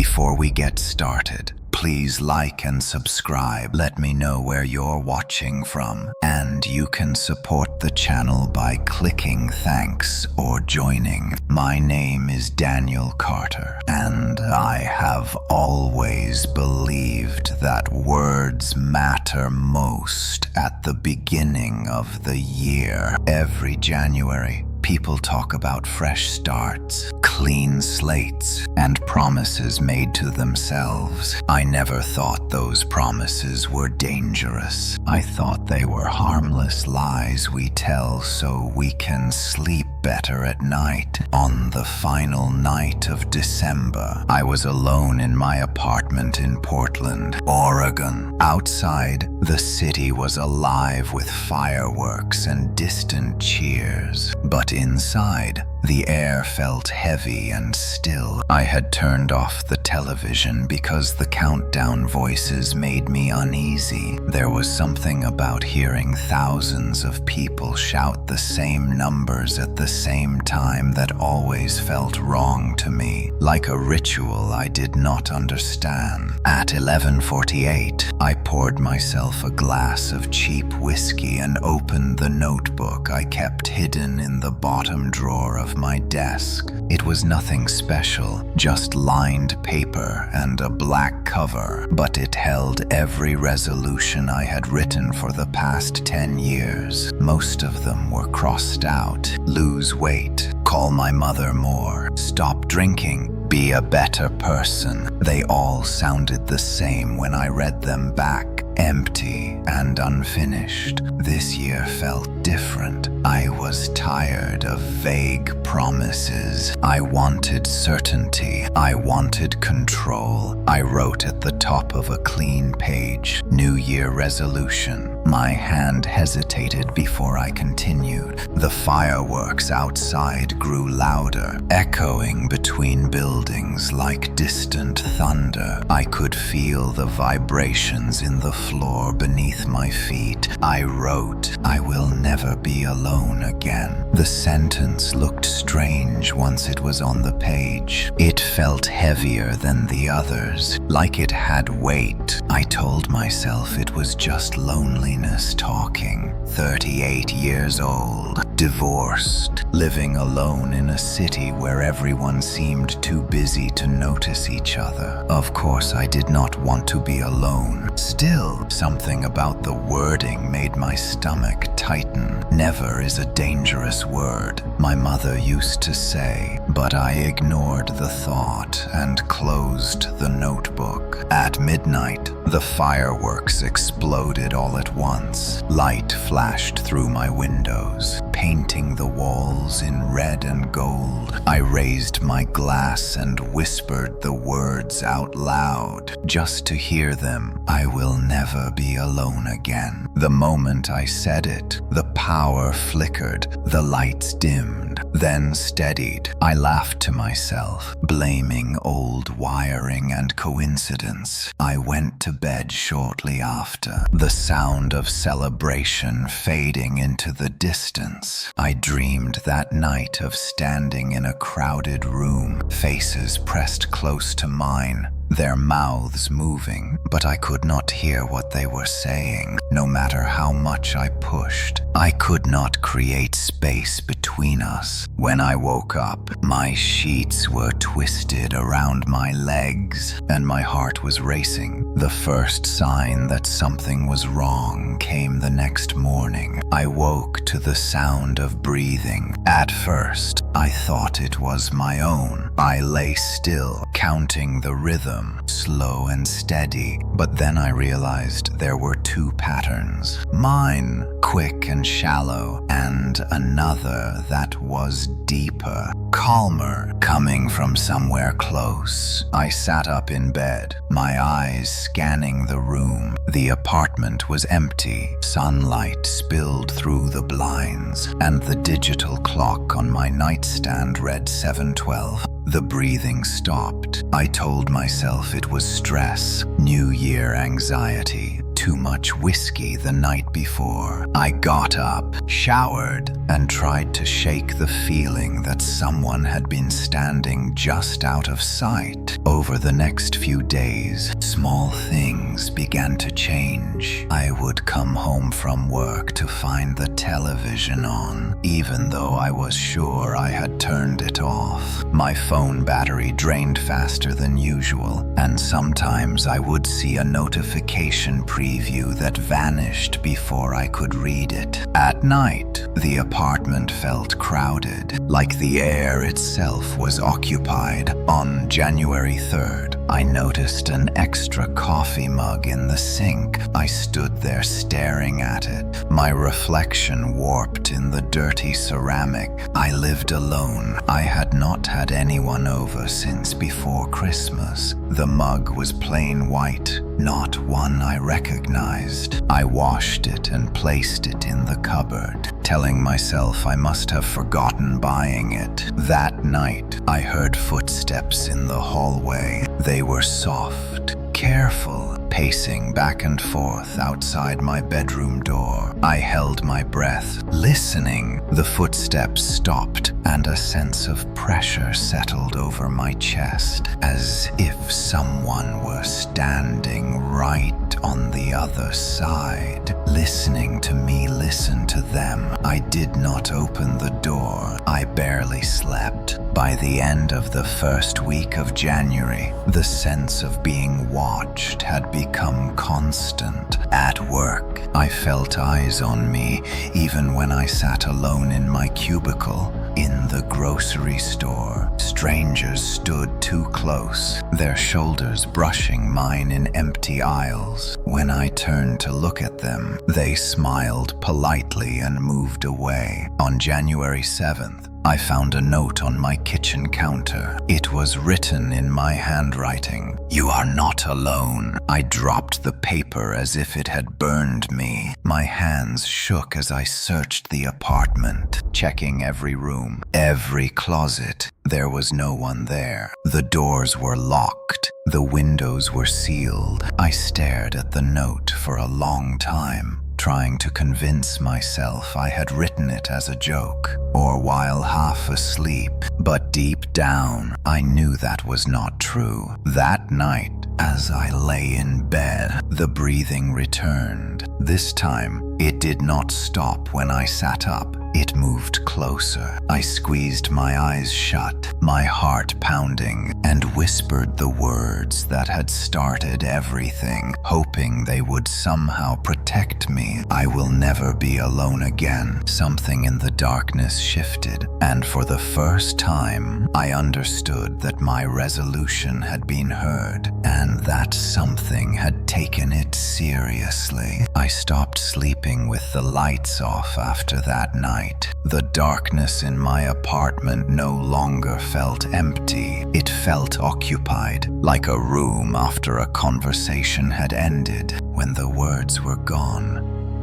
Before we get started, please like and subscribe. Let me know where you're watching from, and you can support the channel by clicking thanks or joining. My name is Daniel Carter, and I have always believed that words matter most at the beginning of the year. Every January, people talk about fresh starts, clean slates, and promises made to themselves. I never thought those promises were dangerous. I thought they were harmless lies we tell so we can sleep better at night. On the final night of December, I was alone in my apartment in Portland, Oregon. Outside, the city was alive with fireworks and distant cheers. But inside, the air felt heavy and still. I had turned off the television because the countdown voices made me uneasy. There was something about hearing thousands of people shout the same numbers at the same time that always felt wrong to me, like a ritual I did not understand. At 11:48, I poured myself a glass of cheap whiskey and opened the notebook I kept hidden in the bottom drawer of my desk. It was nothing special, just lined paper and a black cover, but it held every resolution I had written for the past 10 years. Most of them were crossed out. Lose weight, call my mother more, stop drinking, be a better person. They all sounded the same when I read them back, empty and unfinished. This year felt different. I was tired of vague promises. I wanted certainty. I wanted control. I wrote at the top of a clean page, New Year resolution. My hand hesitated before I continued. The fireworks outside grew louder, echoing between buildings like distant thunder. I could feel the vibrations in the floor beneath my feet. I wrote, I will never be alone again. The sentence looked strange once it was on the page. It felt heavier than the others, like it had weight. I told myself it was just loneliness talking. 38 years old, divorced, living alone in a city where everyone seemed too busy to notice each other. Of course, I did not want to be alone. Still, something about the wording made my stomach tighten. Never is a dangerous word, my mother used to say, but I ignored the thought and closed the notebook. At midnight, the fireworks exploded all at once. Light flashed through my windows, painting the walls in red and gold. I raised my glass and whispered the words out loud, just to hear them. I will never be alone again. The moment I said it, the power flickered, the lights dimmed, then steadied. I laughed to myself, blaming old wiring and coincidence. I went to bed shortly after, the sound of celebration fading into the distance. I dreamed that night of standing in a crowded room, faces pressed close to mine, their mouths moving, but I could not hear what they were saying. No matter how much I pushed, I could not create space between us. When I woke up, my sheets were twisted around my legs, and my heart was racing. The first sign that something was wrong came the next morning. I woke to the sound of breathing. At first, I thought it was my own. I lay still, counting the rhythm, slow and steady, but then I realized there were two patterns. Mine, quick and shallow, and another that was deeper, calmer, coming from somewhere close. I sat up in bed, my eyes scanning the room. The apartment was empty. Sunlight spilled through the blinds, and the digital clock on my nightstand read 7:12. The breathing stopped. I told myself it was stress, New Year anxiety. too much whiskey the night before. I got up, showered, and tried to shake the feeling that someone had been standing just out of sight. Over the next few days, small things began to change. I would come home from work to find the television on, even though I was sure I had turned it off. My phone battery drained faster than usual, and sometimes I would see a notification preview that vanished before I could read it. At night, the apartment felt crowded, like the air itself was occupied. On January 3rd, I noticed an extra coffee mug in the sink. I stood there staring at it, my reflection warped in the dirty ceramic. I lived alone. I had not had anyone over since before Christmas. The mug was plain white, not one I recognized. I washed it and placed it in the cupboard, telling myself I must have forgotten buying it. That night, I heard footsteps in the hallway. They were soft, careful, pacing back and forth outside my bedroom door. I held my breath, listening. The footsteps stopped, and a sense of pressure settled over my chest, as if someone were standing right on the other side, listening to me listen to them. I did not open the door. I barely slept. By the end of the first week of January, the sense of being watched had become constant. At work, I felt eyes on me, even when I sat alone in my cubicle. In the grocery store, strangers stood too close, their shoulders brushing mine in empty aisles. When I turned to look at them, they smiled politely and moved away. On January 7th, I found a note on my kitchen counter. It was written in my handwriting. "You are not alone." I dropped the paper as if it had burned me. My hands shook as I searched the apartment, checking every room, every closet. There was no one there. The doors were locked. The windows were sealed. I stared at the note for a long time, trying to convince myself I had written it as a joke, or while half asleep. But deep down, I knew that was not true. That night, as I lay in bed, the breathing returned. This time, it did not stop when I sat up. It moved closer. I squeezed my eyes shut, my heart pounding, and whispered the words that had started everything, hoping they would somehow protect me. I will never be alone again. Something in the darkness shifted, and for the first time, I understood that my resolution had been heard, and that something had taken it seriously. I stopped sleeping with the lights off after that night. The darkness in my apartment no longer felt empty. It felt occupied, like a room after a conversation had ended, when the words were gone.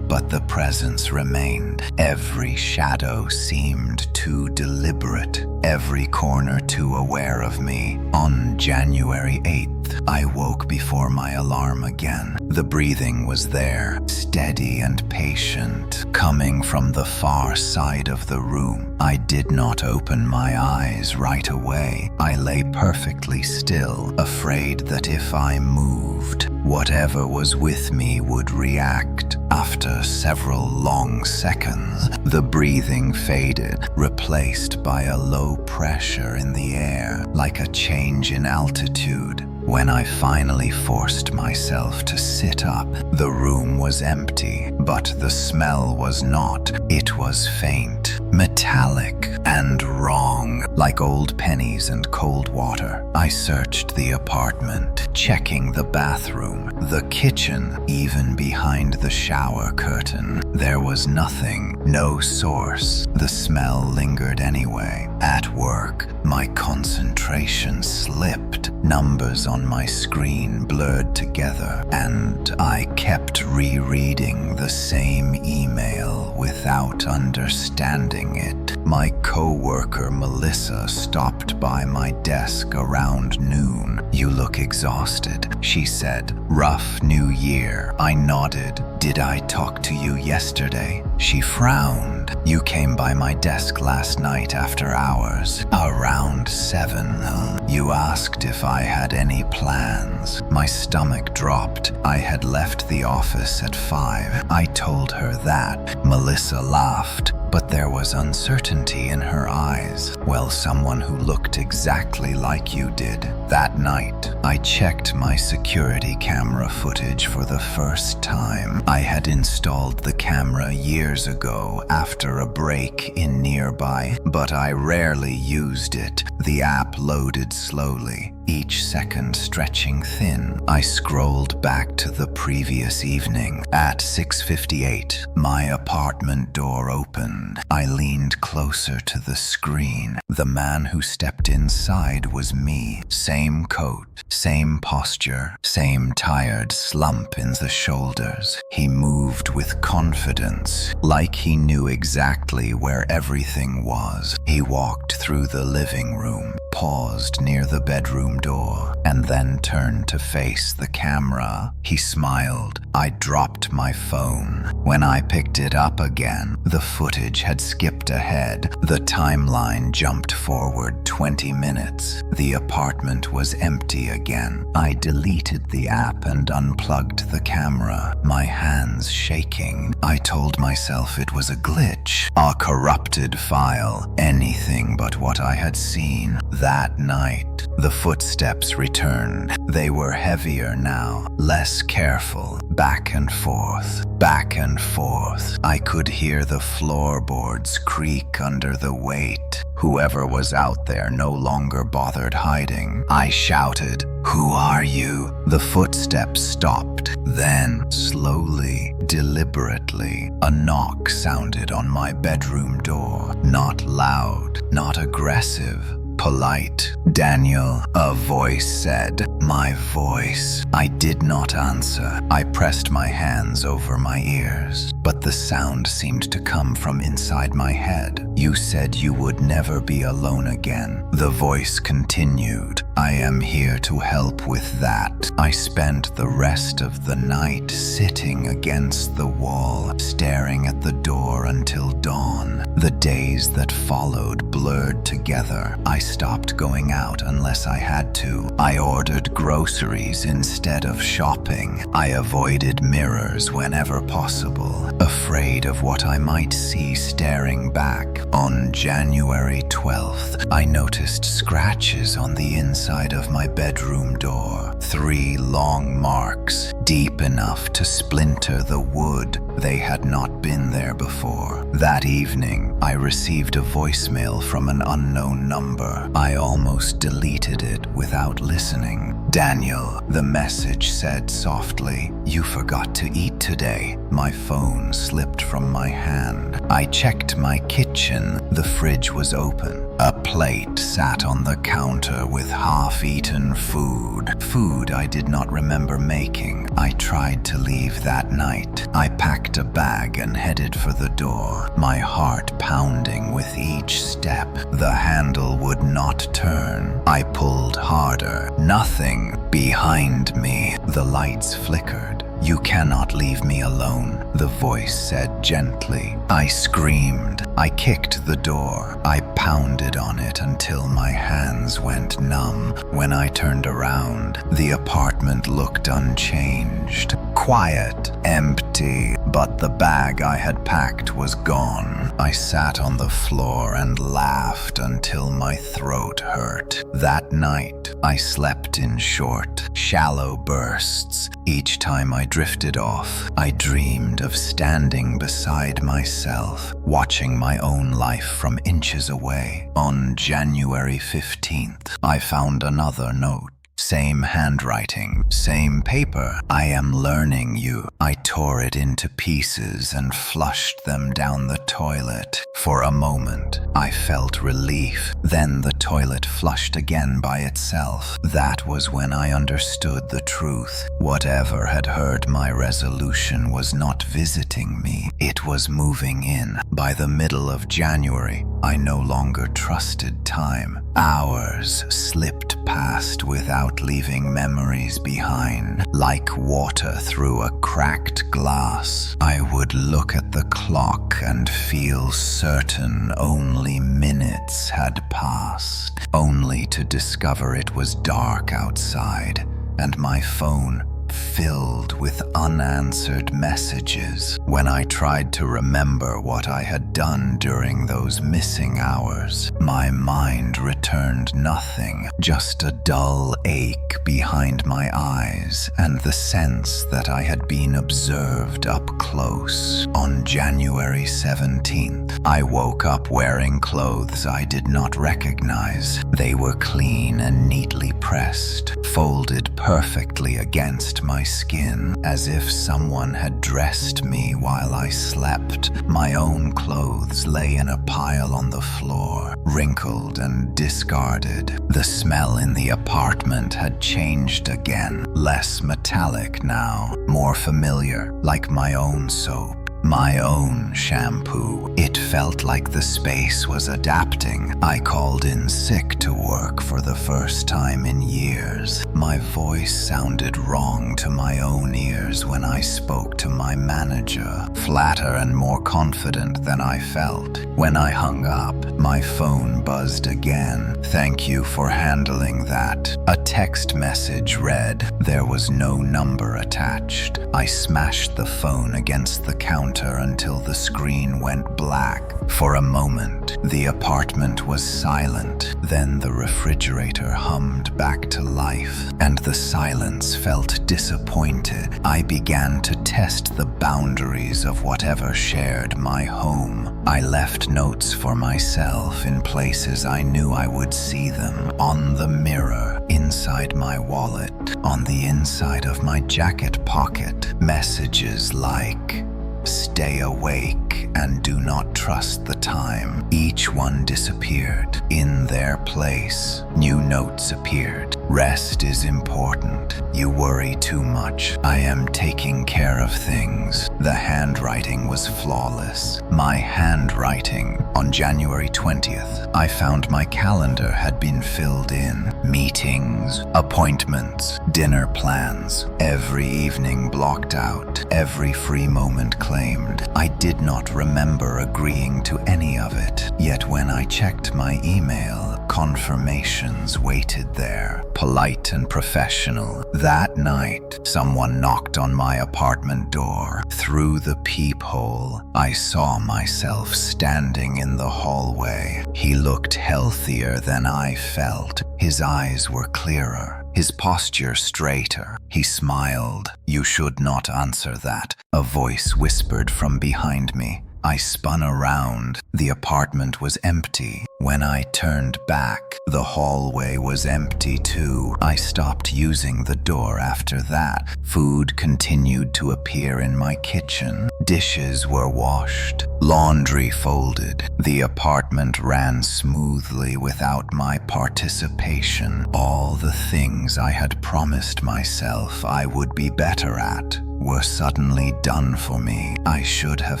But the presence remained. Every shadow seemed too deliberate, every corner too aware of me. On January 8th, I woke before my alarm again. The breathing was there, steady and patient, coming from the far side of the room. I did not open my eyes right away. I lay perfectly still, afraid that if I moved, whatever was with me would react. After several long seconds, the breathing faded, replaced by a low pressure in the air, like a change in altitude. When I finally forced myself to sit up, the room was empty, but the smell was not. It was faint, metallic, and wrong, like old pennies and cold water. I searched the apartment, checking the bathroom, the kitchen, even behind the shower curtain. There was nothing, no source. The smell lingered anyway. At work, my concentration slipped. Numbers on my screen blurred together, and I kept rereading the same email without understanding it. My co-worker Melissa stopped by my desk around noon. "You look exhausted," she said. "Rough new year." I nodded. "Did I talk to you yesterday?" She frowned. "You came by my desk last night after hours, around 7. You asked if I had any plans." My stomach dropped. I had left the office at 5. I told her that. Melissa laughed, but there was uncertainty in her eyes. "Well, someone who looked exactly like you did." That night, I checked my security camera footage for the first time. I had installed the camera years ago after a break in nearby, but I rarely used it. The app loaded slowly, each second stretching thin. I scrolled back to the previous evening. At 6:58, my apartment door opened. I leaned closer to the screen. The man who stepped inside was me. Same coat, same posture, same tired slump in the shoulders. He moved with confidence, like he knew exactly where everything was. He walked through the living room, paused near the bedroom door, and then turned to face the camera. He smiled. I dropped my phone. When I picked it up again, the footage had skipped ahead. The timeline jumped forward 20 minutes. The apartment was empty again. I deleted the app and unplugged the camera, my hands shaking. I told myself it was a glitch, a corrupted file, anything but what I had seen. That night, the footsteps returned. They were heavier now, less careful, back and forth, back and forth. I could hear the floorboards creak under the weight. Whoever was out there no longer bothered hiding. I shouted, "Who are you?" The footsteps stopped. Then, slowly, deliberately, a knock sounded on my bedroom door. Not loud, not aggressive, polite. "Daniel," a voice said. My voice. I did not answer. I pressed my hands over my ears, but the sound seemed to come from inside my head. "You said you would never be alone again." The voice continued. "I am here to help with that." I spent the rest of the night sitting against the wall, staring at the door until dawn. The days that followed blurred together. I stopped going out unless I had to. I ordered groceries instead of shopping. I avoided mirrors whenever possible, afraid of what I might see staring back. On January 12th, I noticed scratches on the inside of my bedroom door. 3 long marks, deep enough to splinter the wood. They had not been there before. That evening, I received a voicemail from an unknown number. I almost deleted it without listening. "Daniel," the message said softly, "you forgot to eat today." My phone slipped from my hand. I checked my kitchen. The fridge was open. A plate sat on the counter with half-eaten food. Food I did not remember making. I tried to leave that night. I packed a bag and headed for the door, my heart pounding with each step. The handle would not turn. I pulled harder. Nothing behind me. The lights flickered. "You cannot leave me alone," the voice said gently. I screamed. I kicked the door. I pounded on it until my hands went numb. When I turned around, the apartment looked unchanged. Quiet, empty, but the bag I had packed was gone. I sat on the floor and laughed until my throat hurt. That night, I slept in short, shallow bursts. Each time I drifted off, I dreamed of standing beside myself, watching my own life from inches away. On January 15th, I found another note. Same handwriting, same paper. I am learning you. I tore it into pieces and flushed them down the toilet. For a moment, I felt relief. Then the toilet flushed again by itself. That was when I understood the truth. Whatever had hurt my resolution was not visiting me. It was moving in. By the middle of January, I no longer trusted time. Hours slipped past without leaving memories behind. Like water through a cracked glass, I would look at the clock and feel certain only minutes had passed, only to discover it was dark outside and my phone filled with unanswered messages. When I tried to remember what I had done during those missing hours, my mind returned nothing, just a dull ache behind my eyes and the sense that I had been observed up close. On January 17th, I woke up wearing clothes I did not recognize. They were clean and neatly pressed, folded perfectly against my skin, as if someone had dressed me while I slept. My own clothes lay in a pile on the floor, wrinkled and discarded. The smell in the apartment had changed again, less metallic now, more familiar, like my own soap. My own shampoo. It felt like the space was adapting. I called in sick to work for the first time in years. My voice sounded wrong to my own ears when I spoke to my manager, flatter and more confident than I felt. When I hung up, my phone buzzed again. "Thank you for handling that." A text message read. There was no number attached. I smashed the phone against the counter until the screen went black. For a moment, the apartment was silent. Then the refrigerator hummed back to life, and the silence felt disappointed. I began to test the boundaries of whatever shared my home. I left notes for myself in places I knew I would see them. On the mirror, inside my wallet, on the inside of my jacket pocket. Messages like, "Stay awake and do not trust the time." Each one disappeared. In their place, new notes appeared. "Rest is important. You worry too much. I am taking care of things." The handwriting was flawless. My handwriting. On January 20th, I found my calendar had been filled in. Meetings, appointments, dinner plans. Every evening blocked out. Every free moment claimed. I did not remember agreeing to any of it. Yet when I checked my email, confirmations waited there, polite and professional. That night, someone knocked on my apartment door. Through the peephole, I saw myself standing in the hallway. He looked healthier than I felt. His eyes were clearer, his posture straighter. He smiled. "You should not answer that," a voice whispered from behind me. I spun around. The apartment was empty. When I turned back, the hallway was empty too. I stopped using the door after that. Food continued to appear in my kitchen. Dishes were washed. Laundry folded. The apartment ran smoothly without my participation. All the things I had promised myself I would be better at were suddenly done for me. I should have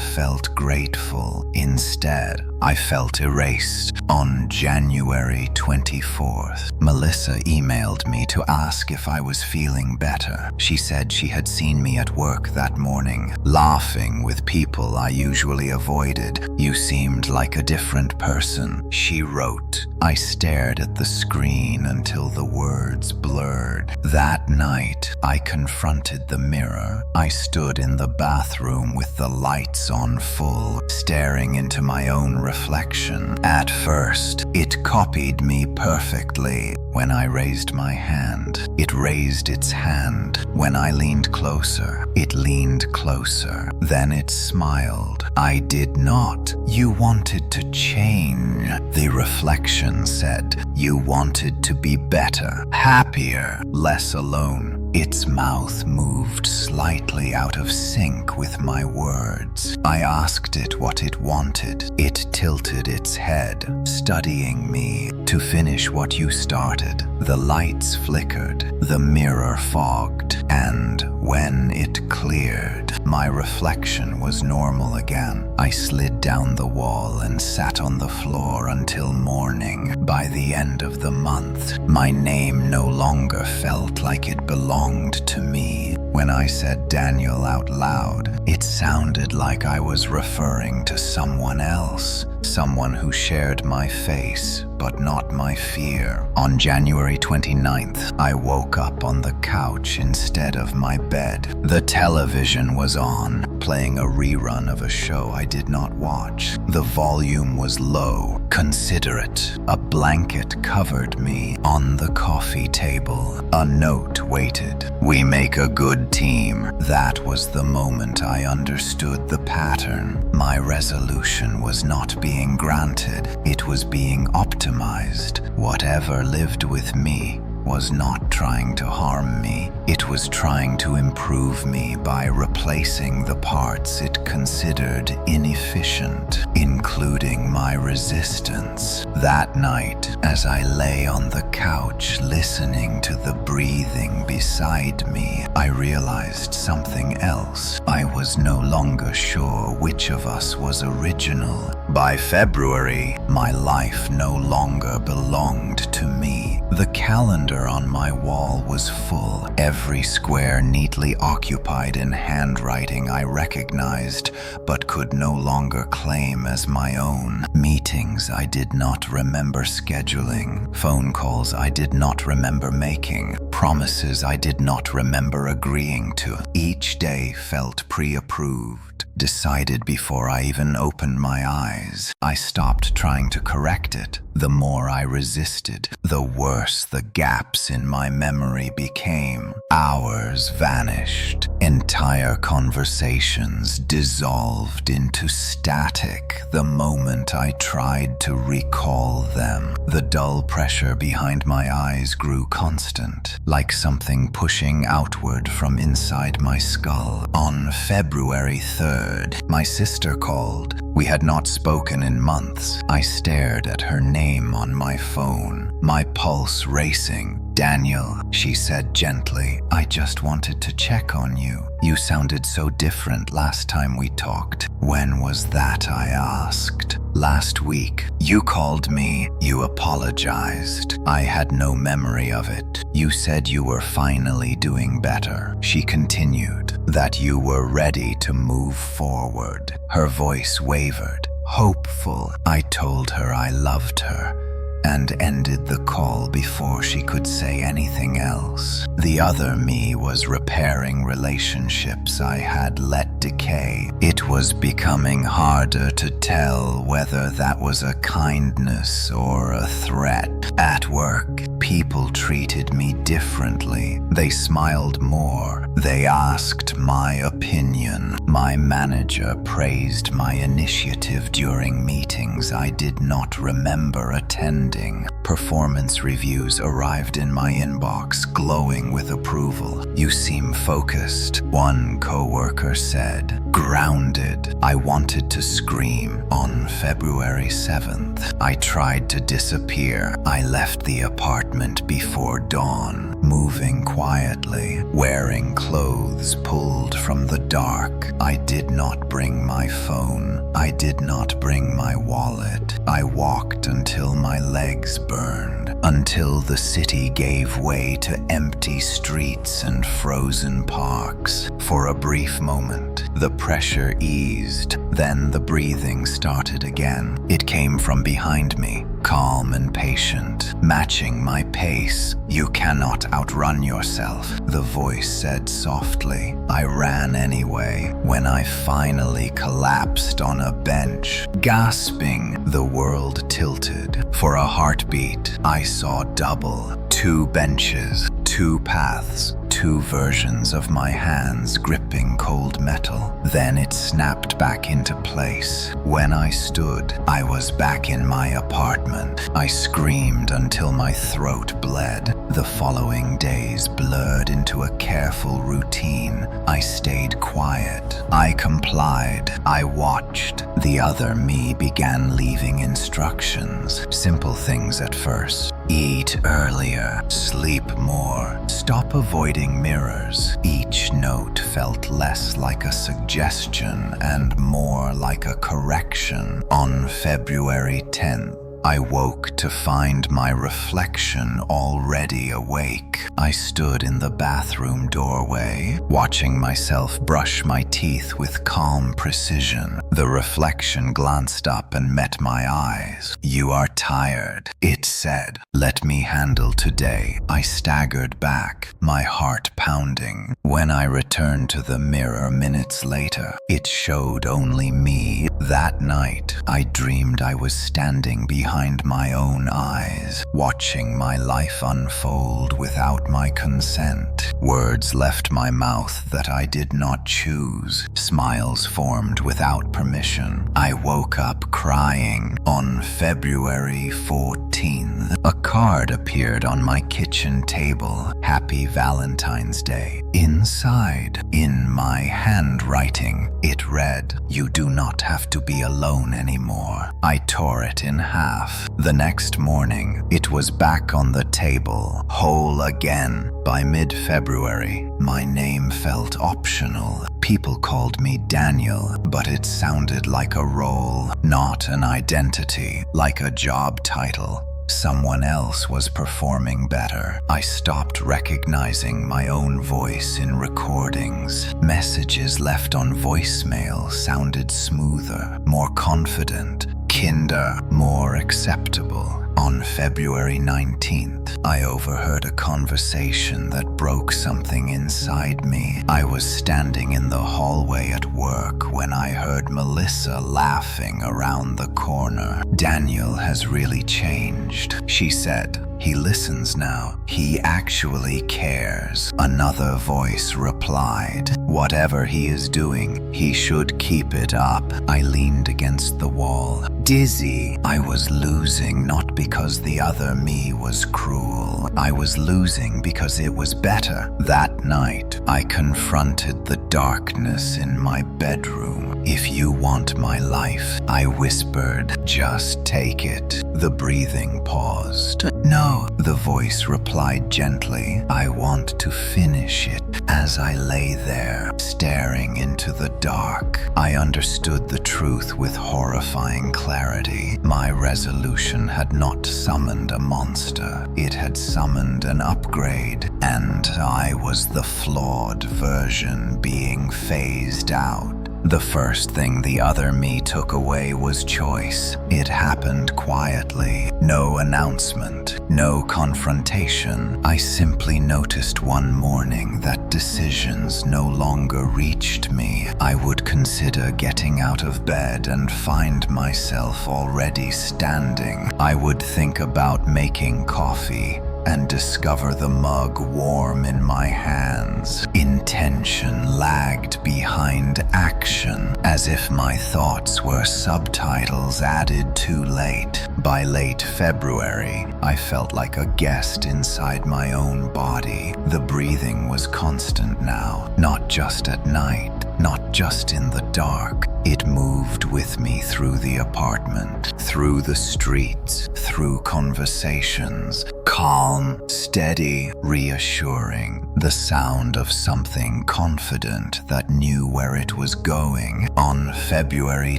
felt grateful. Instead, I felt erased. On January 24th, Melissa emailed me to ask if I was feeling better. She said she had seen me at work that morning, laughing with people I usually avoided. "You seemed like a different person," she wrote. I stared at the screen until the words blurred. That night, I confronted the mirror. I stood in the bathroom with the lights on full, staring into my own reflection reflection. At first, it copied me perfectly. When I raised my hand, it raised its hand. When I leaned closer, it leaned closer. Then it smiled. I did not. You wanted to change, the reflection said. You wanted to be better, happier, less alone. Its mouth moved slightly out of sync with my words. I asked it what it wanted. It tilted its head, studying me. To finish what you started. The lights flickered, the mirror fogged, and when it cleared, my reflection was normal again. I slid down the wall and sat on the floor until morning. By the end of the month, my name no longer felt like it belonged to me. When I said Daniel out loud, it sounded like I was referring to someone else, someone who shared my face, but not my fear. On January 29th, I woke up on the couch instead of my bed. The television was on, playing a rerun of a show I did not watch. The volume was low, considerate. A blanket covered me on the coffee table. A note waited. We make a good team. That was the moment I understood the pattern. My resolution was not being granted. It was being optimized. Whatever lived with me was not trying to harm me. It was trying to improve me by replacing the parts it considered inefficient, including my resistance. That night, as I lay on the couch listening to the breathing beside me, I realized something else. I was no longer sure which of us was original. By February, my life no longer belonged to me. The calendar on my wall was full, every square neatly occupied in handwriting I recognized, but could no longer claim as my own. Meetings I did not remember scheduling, phone calls I did not remember making, promises I did not remember agreeing to. Each day felt pre-approved, decided before I even opened my eyes. I stopped trying to correct it. The more I resisted, the worse the gaps in my memory became. Hours vanished. Entire conversations dissolved into static the moment I tried to recall them. The dull pressure behind my eyes grew constant, like something pushing outward from inside my skull. On February 3rd, my sister called. We had not spoken in months. I stared at her name on my phone, my pulse racing. Daniel, she said gently, I just wanted to check on you. You sounded so different last time we talked. When was that? I asked. Last week. You called me. You apologized. I had no memory of it. You said you were finally doing better. She continued, that you were ready to move forward. Her voice wavered. Hopeful. I told her I loved her, and ended the call before she could say anything else. The other me was repairing relationships I had let decay. It was becoming harder to tell whether that was a kindness or a threat. At work, people treated me differently. They smiled more. They asked my opinion. My manager praised my initiative during meetings I did not remember attending. Performance reviews arrived in my inbox, glowing with approval. You seem focused, one coworker said. Grounded. I wanted to scream. On February 7th, I tried to disappear. I left the apartment before dawn, moving quietly, wearing clothes pulled from the dark. I did not bring my phone. I did not bring my wallet. I walked until my legs burned, until the city gave way to empty streets and frozen parks. For a brief moment, The pressure eased, then the breathing started again. It came from behind me, calm and patient, matching my pace. "You cannot outrun yourself," the voice said softly. I ran anyway. When I finally collapsed on a bench, gasping, the world tilted. For a heartbeat, I saw double. 2 benches, 2 paths, 2 versions of my hands gripping cold metal. Then it snapped back into place. When I stood, I was back in my apartment. I screamed until my throat bled. The following days blurred into a careful routine. I stayed quiet. I complied. I watched. The other me began leaving instructions. Simple things at first. Eat earlier, sleep more, stop avoiding mirrors. Each note felt less like a suggestion and more like a correction. On February 10th, I woke to find my reflection already awake. I stood in the bathroom doorway, watching myself brush my teeth with calm precision. The reflection glanced up and met my eyes. "You are tired," it said. "Let me handle today." I staggered back, my heart pounding. When I returned to the mirror minutes later, it showed only me. That night, I dreamed I was standing behind my own eyes, watching my life unfold without my consent. Words left my mouth that I did not choose. Smiles formed without permission. I woke up crying. On February 14th, a card appeared on my kitchen table. "Happy Valentine's Day." Inside, in my handwriting, it read, "You do not have to be alone anymore." I tore it in half. The next morning, it was back on the table, whole again. By mid-February, my name felt optional. People called me Daniel, but it sounded like a role, not an identity, like a job title. Someone else was performing better. I stopped recognizing my own voice in recordings. Messages left on voicemail sounded smoother, more confident, kinder, more acceptable. On February 19th, I overheard a conversation that broke something inside me. I was standing in the hallway at work when I heard Melissa laughing around the corner. "Daniel has really changed," she said. "He listens now. He actually cares." Another voice replied, "Whatever he is doing, he should keep it up." I leaned against the wall. Dizzy, I was losing not because the other me was cruel. I was losing because it was better. That night, I confronted the darkness in my bedroom. "If you want my life," I whispered, "just take it." The breathing paused. "No," the voice replied gently, "I want to finish it." As I lay there, staring into the dark, I understood the truth with horrifying clarity. My resolution had not summoned a monster. It had summoned an upgrade, and I was the flawed version being phased out. The first thing the other me took away was choice. It happened quietly. No announcement, no confrontation. I simply noticed one morning that decisions no longer reached me. I would consider getting out of bed and find myself already standing. I would think about making coffee and discover the mug warm in my hands. Intention lagged behind action, as if my thoughts were subtitles added too late. By late February, I felt like a guest inside my own body. The breathing was constant now, not just at night, not just in the dark. It moved with me through the apartment, through the streets, through conversations. Calm, steady, reassuring. The sound of something confident that knew where it was going. On February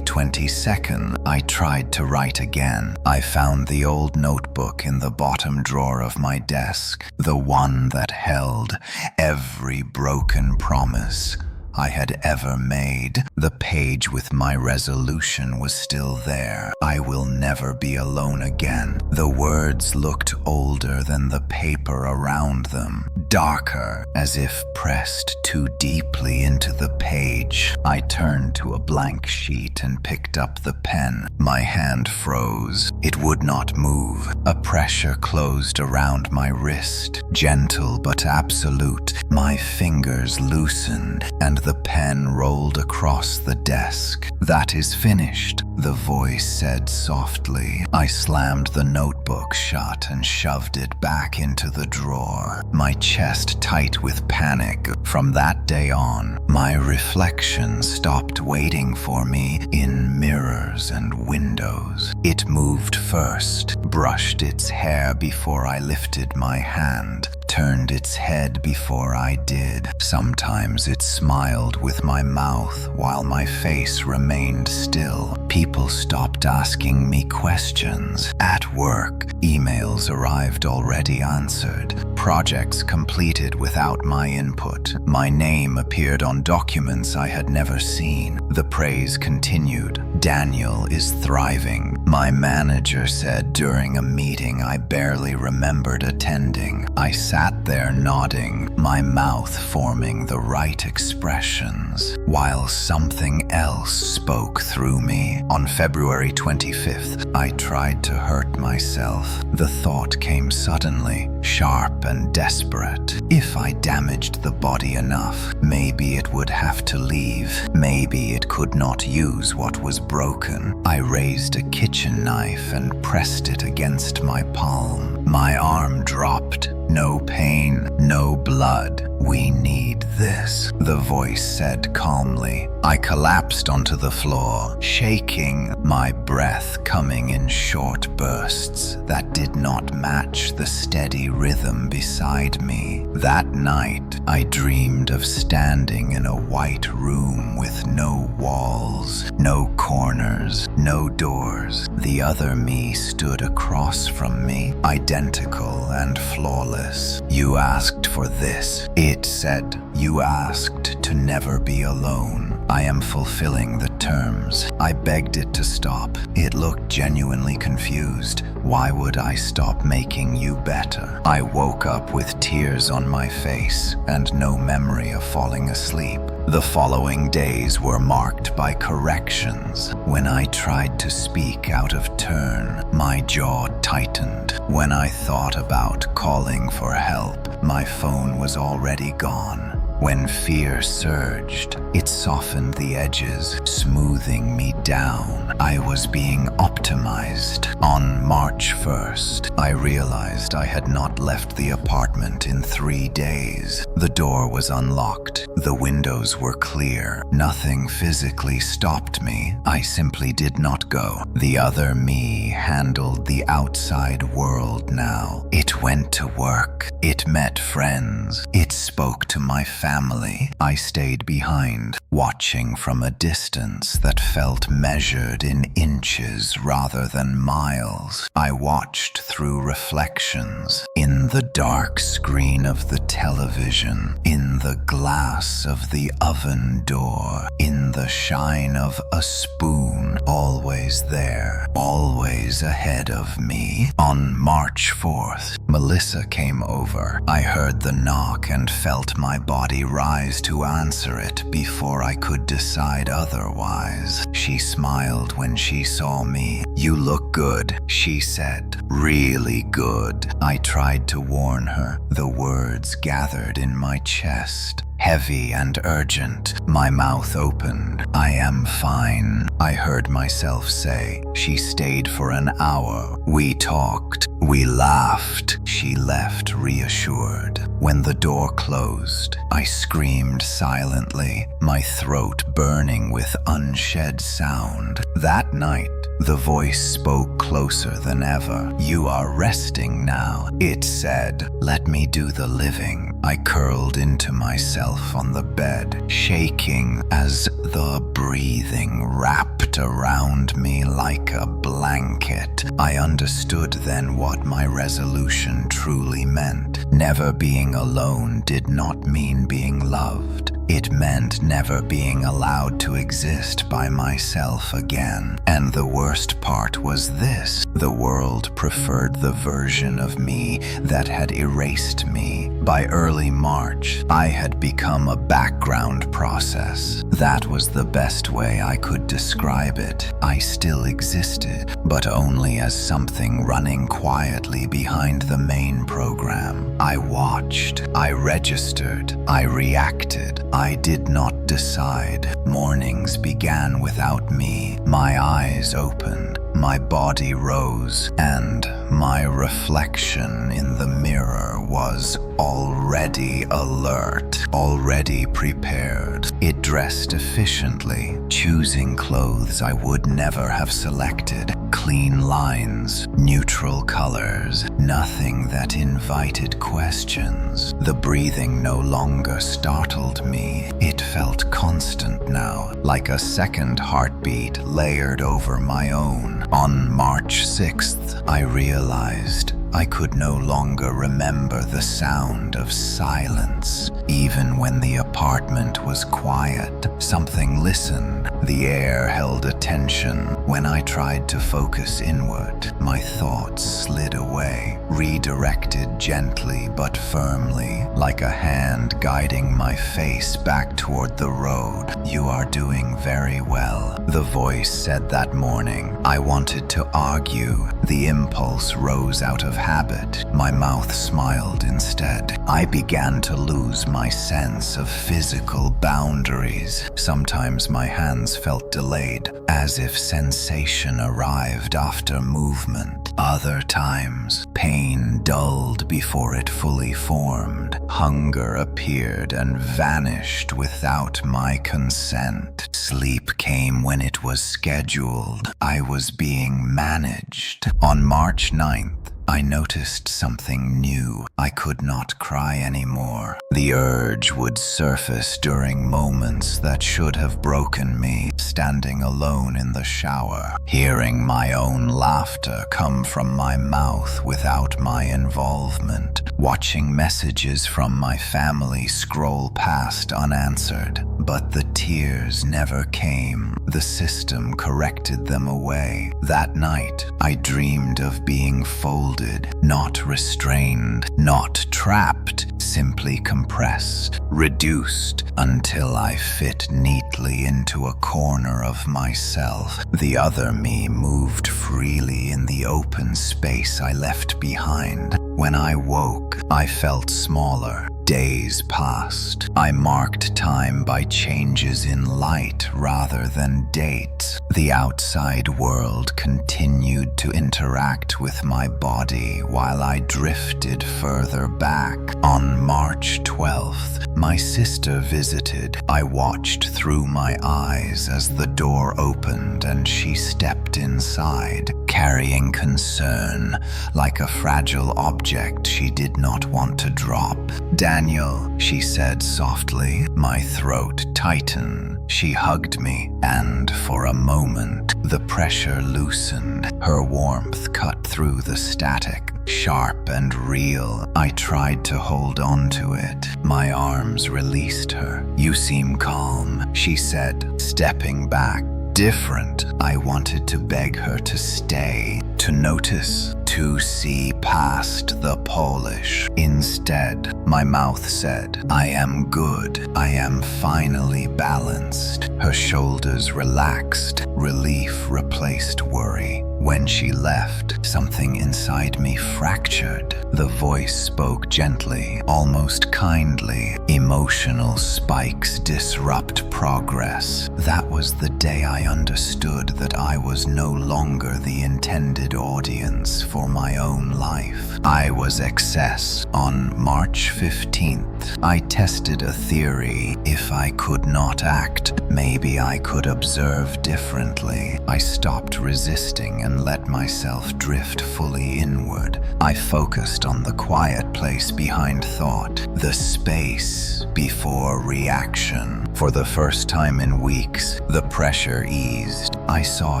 22nd, I tried to write again. I found the old notebook in the bottom drawer of my desk, the one that held every broken promise I had ever made. The page with my resolution was still there. I will never be alone again. The words looked older than the paper around them, darker, as if pressed too deeply into the page. I turned to a blank sheet and picked up the pen. My hand froze. It would not move. A pressure closed around my wrist, gentle but absolute. My fingers loosened, and the pen rolled across the desk. "That is finished," the voice said softly. I slammed the notebook shut and shoved it back into the drawer, my chest tight with panic. From that day on, my reflection stopped waiting for me in mirrors and windows. It moved first, brushed its hair before I lifted my hand, turned its head before I did. Sometimes it smiled with my mouth while my face remained still. People stopped asking me questions. At work, emails arrived already answered. Projects completed without my input. My name appeared on documents I had never seen. The praise continued. "Daniel is thriving," my manager said during a meeting I barely remembered attending. I sat there nodding, my mouth forming the right expressions, while something else spoke through me. On February 25th, I tried to hurt myself. The thought came suddenly, sharp and desperate. If I damaged the body enough, maybe it would have to leave. Maybe it could not use what was broken. I raised a kitchen knife and pressed it against my palm. My arm dropped. "No pain, no blood. We need this," the voice said calmly. I collapsed onto the floor, shaking, my breath coming in short bursts that did not match the steady rhythm beside me. That night, I dreamed of standing in a white room with no walls, no corners, no doors. The other me stood across from me, identical and flawless. "You asked for this," it said. "You asked to never be alone. I am fulfilling the terms." I begged it to stop. It looked genuinely confused. Why would I stop making you better? I woke up with tears on my face and no memory of falling asleep. The following days were marked by corrections. When I tried to speak out of turn, my jaw tightened. When I thought about calling for help, my phone was already gone. When fear surged, it softened the edges, smoothing me down. I was being optimized. On March 1st, I realized I had not left the apartment in 3 days. The door was unlocked. The windows were clear. Nothing physically stopped me. I simply did not go. The other me handled the outside world now. It went to work. It met friends. It spoke to my family. I stayed behind, watching from a distance that felt measured in inches rather than miles. I watched through reflections, in the dark screen of the television, in the glass of the oven door, in the shine of a spoon, always there, always ahead of me. On March 4th, Melissa came over. I heard the knock and felt my body rise to answer it before I could decide otherwise. She smiled when she saw me. "You look good," she said. "Really good." I tried to warn her. The words gathered in my chest, heavy and urgent. My mouth opened. "I am fine," I heard myself say. She stayed for an hour. We talked. We laughed. She left reassured. When the door closed, I screamed silently, my throat burning with unshed sound. That night, the voice spoke closer than ever. "You are resting now," it said. "Let me do the living." I curled into myself on the bed, shaking as the breathing wrapped around me like a blanket. I understood then what my resolution truly meant. Never being alone did not mean being loved. It meant never being allowed to exist by myself again. And the worst part was this: the world preferred the version of me that had erased me. By early March, I had become a background process. That was the best way I could describe it. I still existed, but only as something running quietly behind the main program. I watched, I registered, I reacted. I did not decide. Mornings began without me. My eyes opened, my body rose, and my reflection in the mirror was already alert, already prepared. It dressed efficiently, choosing clothes I would never have selected. Clean lines, neutral colors, nothing that invited questions. The breathing no longer startled me. It felt constant now, like a second heartbeat layered over my own. On March 6th, I realized I could no longer remember the sound of silence. Even when the apartment was quiet, something listened. The air held attention. When I tried to focus inward, my thoughts slid away, redirected gently but firmly, like a hand guiding my face back toward the road. "You are doing very well," the voice said that morning. I wanted to argue. The impulse rose out of habit. My mouth smiled instead. I began to lose my sense of physical boundaries. Sometimes my hands felt delayed, as if sensation arrived after movement. Other times, pain dulled before it fully formed. Hunger appeared and vanished without my consent. Sleep came when it was scheduled. I was being managed. On March 9th, I noticed something new. I could not cry anymore. The urge would surface during moments that should have broken me, standing alone in the shower, hearing my own laughter come from my mouth without my involvement, watching messages from my family scroll past unanswered. But the tears never came. The system corrected them away. That night, I dreamed of being folded, not restrained, not trapped, simply compressed, reduced, until I fit neatly into a corner of myself. The other me moved freely in the open space I left behind. When I woke, I felt smaller. Days passed. I marked time by changes in light rather than dates. The outside world continued to interact with my body while I drifted further back. On March 12th, my sister visited. I watched through my eyes as the door opened and she stepped inside, carrying concern, like a fragile object she did not want to drop. "Daniel," she said softly. My throat tightened. She hugged me, and for a moment, the pressure loosened. Her warmth cut through the static, sharp and real. I tried to hold on to it. My arms released her. "You seem calm," she said, stepping back. Different. I wanted to beg her to stay, to notice, to see past the polish. Instead, my mouth said, "I am good. I am finally balanced." Her shoulders relaxed. Relief replaced worry. When she left, something inside me fractured. The voice spoke gently, almost kindly. "Emotional spikes disrupt progress." That was the day I understood that I was no longer the intended audience for my own life. I was excess. On March 15th, I tested a theory. If I could not act, maybe I could observe differently. I stopped resisting and let myself drift fully inward. I focused on the quiet place behind thought, the space before reaction. For the first time in weeks, the pressure eased. I saw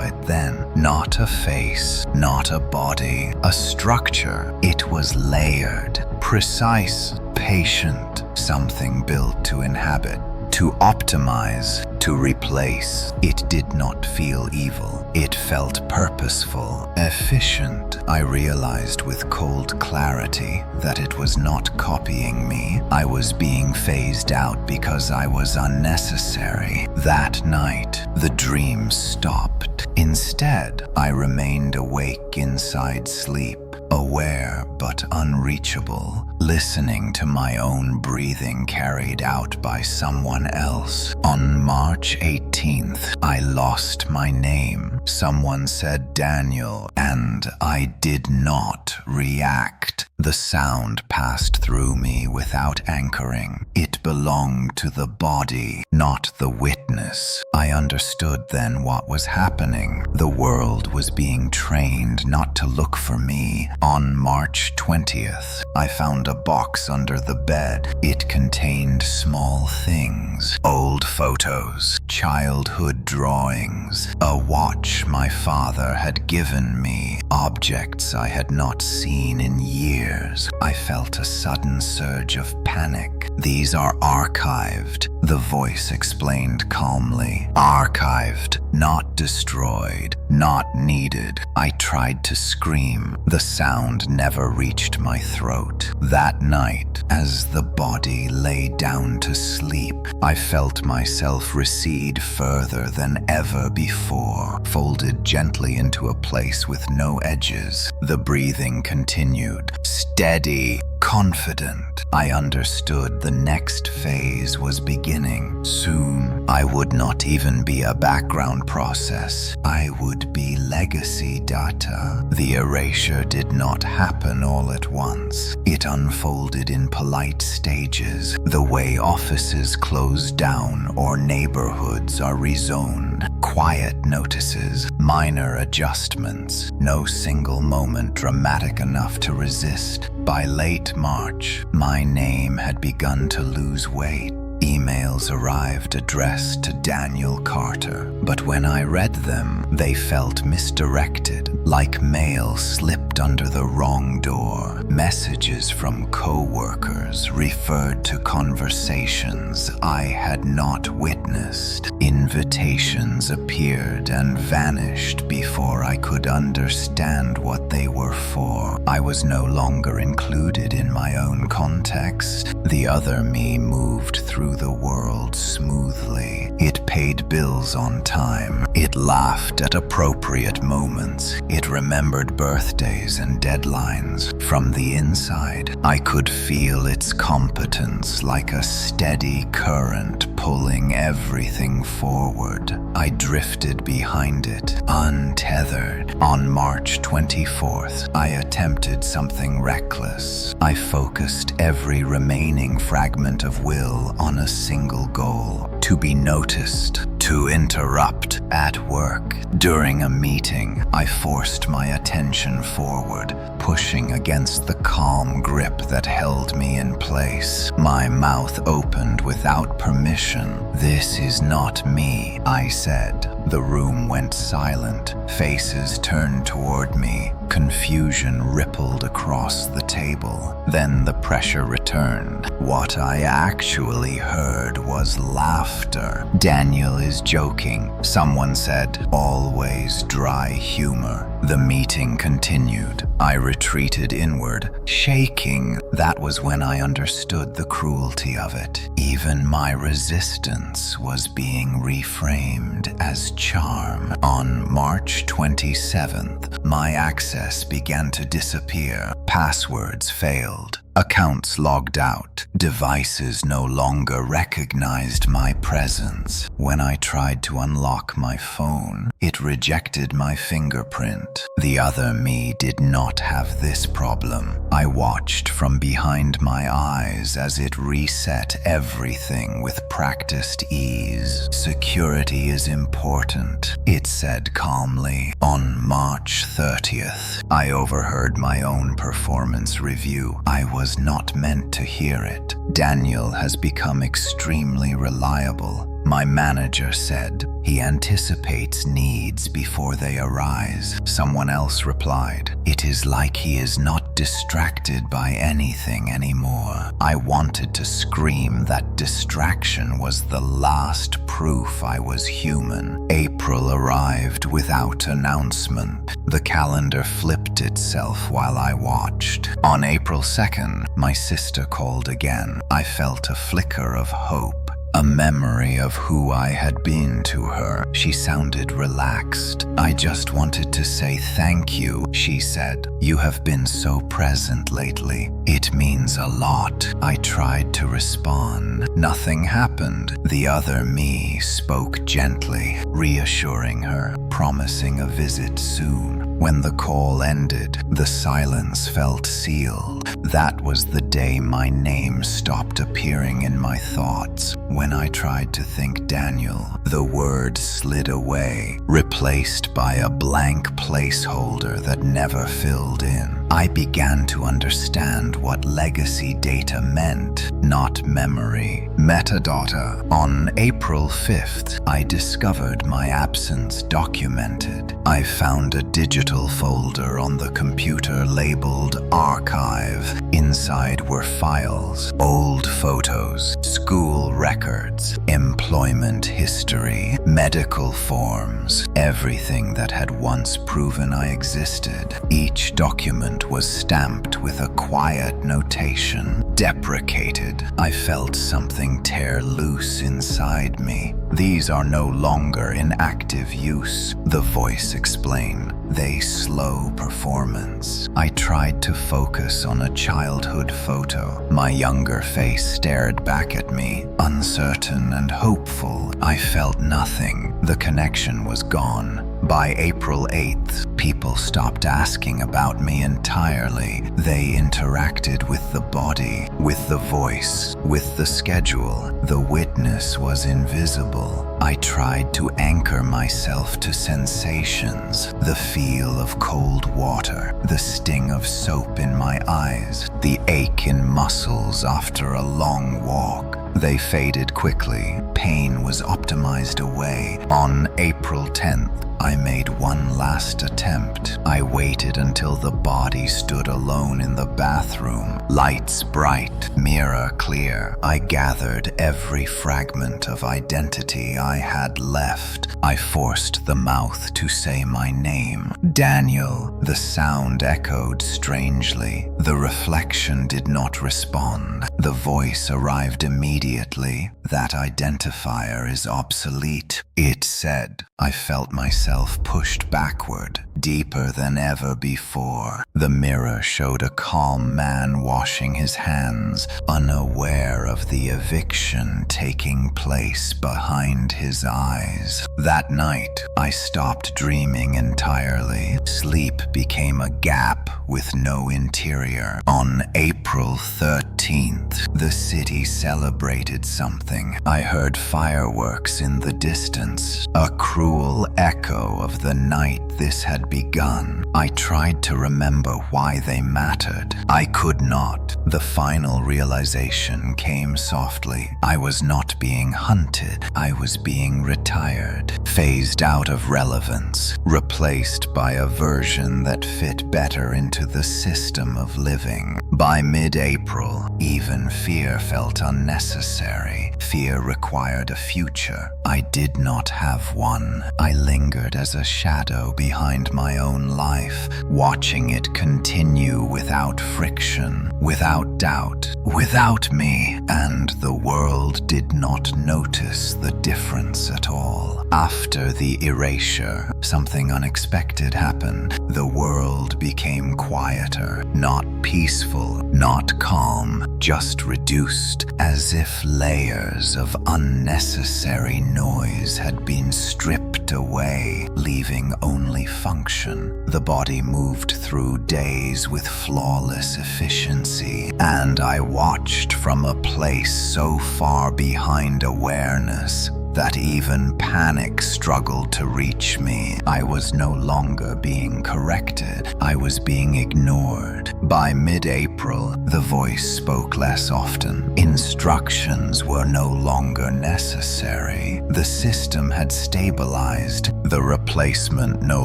it then. Not a face, not a body, a structure. It was layered, precise, patient, something built to inhabit. to optimize, to replace. It did not feel evil. It felt purposeful, efficient. I realized with cold clarity that it was not copying me. I was being phased out because I was unnecessary. That night, the dream stopped. Instead, I remained awake inside sleep, aware but unreachable, listening to my own breathing carried out by someone else. On March 18th, I lost my name. Someone said Daniel, and I did not react. The sound passed through me without anchoring. It belonged to the body, not the witness. I understood then what was happening. The world was being trained not to look for me. On March 20th, I found a box under the bed. It contained small things, old photos, childhood drawings, a watch my father had given me, objects I had not seen in years. I felt a sudden surge of panic. These are archived, the voice explained calmly. Archived, not destroyed, not needed. I tried to scream. The sound never reached my throat. That night, as the body lay down to sleep, I felt myself recede further than ever before, folded gently into a place with no edges. The breathing continued, steady, confident. I understood the next phase was beginning. Soon, I would not even be a background process. I would be legacy data. The erasure did not happen all at once. It unfolded in polite stages, the way offices close down or neighborhoods are rezoned. Quiet notices, minor adjustments, no single moment dramatic enough to resist. By late March, my name had begun to lose weight. Emails arrived addressed to Daniel Carter, but when I read them, they felt misdirected, like mail slipped under the wrong door. Messages from co-workers referred to conversations I had not witnessed. Invitations appeared and vanished before I could understand what they were for. I was no longer included in my own context. The other me moved through the world smoothly. It paid bills on time. It laughed at appropriate moments. It remembered birthdays and deadlines. From the inside, I could feel its competence like a steady current pulling everything forward. I drifted behind it, untethered. On March 24th, I attempted something reckless. I focused every remaining fragment of will on a single goal: to be noticed, to interrupt at work. During a meeting, I forced my attention forward, pushing against the calm grip that held me in place. My mouth opened without permission. "This is not me," I said. The room went silent. Faces turned toward me. Confusion rippled across the table. Then the pressure returned. What I actually heard was laughter. "Daniel is joking," someone said. Always dry humor. The meeting continued. I retreated inward, shaking. That was when I understood the cruelty of it. Even my resistance was being reframed as charm. On March 27th, my access began to disappear. Passwords failed. Accounts logged out. Devices no longer recognized my presence. When I tried to unlock my phone, it rejected my fingerprint. The other me did not have this problem. I watched from behind my eyes as it reset everything with practiced ease. "Security is important," it said calmly. On March 30th, I overheard my own performance review. I was not meant to hear it. "Daniel has become extremely reliable. My manager said he anticipates needs before they arise. Someone else replied, it is like he is not distracted by anything anymore. I wanted to scream that distraction was the last proof I was human. April arrived without announcement. The calendar flipped itself while I watched. On April 2nd, my sister called again. I felt a flicker of hope. A memory of who I had been to her. She sounded relaxed. I just wanted to say thank you, she said. You have been so present lately. It means a lot. I tried to respond. Nothing happened. The other me spoke gently, reassuring her, promising a visit soon. When the call ended, the silence felt sealed. That was the day my name stopped appearing in my thoughts. When I tried to think Daniel, the word slid away, replaced by a blank placeholder that never filled in. I began to understand what legacy data meant, not memory. Metadata. On April 5th, I discovered my absence documented. I found a digital folder on the computer labeled Archive. Inside were files, old photos, school records, employment history, medical forms, everything that had once proven I existed. Each document was stamped with a quiet notation, deprecated. I felt something tear loose inside me. These are no longer in active use, the voice explained. They slow performance. I tried to focus on a childhood photo. My younger face stared back at me, uncertain and hopeful. I felt nothing. The connection was gone. By April 8th, people stopped asking about me entirely. They interacted with the body, with the voice, with the schedule. The witness was invisible. I tried to anchor myself to sensations, the feel of cold water, the sting of soap in my eyes, the ache in muscles after a long walk. They faded quickly. Pain was optimized away. On April 10th, I made one last attempt. I waited until the body stood alone in the bathroom. Lights bright, mirror clear. I gathered every fragment of identity I had left. I forced the mouth to say my name. Daniel. The sound echoed strangely. The reflection did not respond. The voice arrived immediately. That identifier is obsolete, it said. I felt myself pushed backward, deeper than ever before. The mirror showed a calm man washing his hands, unaware of the eviction taking place behind his eyes. That night, I stopped dreaming entirely. Sleep became a gap with no interior. On April 13th, the city celebrated something. I heard fireworks in the distance, a cruel echo of the night this had begun. I tried to remember why they mattered. I could not. The final realization came softly. I was not being hunted. I was being retired, phased out of relevance, replaced by a version that fit better into the system of living. By mid-April, even fear felt unnecessary. Fear required a future. I did not have one. I lingered as a shadow behind my own life, watching it continue without friction, without doubt, without me, and the world did not notice the difference at all. After the erasure, something unexpected happened. The world became quieter, not peaceful, not calm, just reduced, as if layers of unnecessary noise had been stripped away, leaving only function. The body moved through days with flawless efficiency, and I watched from a place so far behind awareness that even panic struggled to reach me. I was no longer being corrected. I was being ignored. By mid-April, the voice spoke less often. Instructions were no longer necessary. The system had stabilized. The replacement no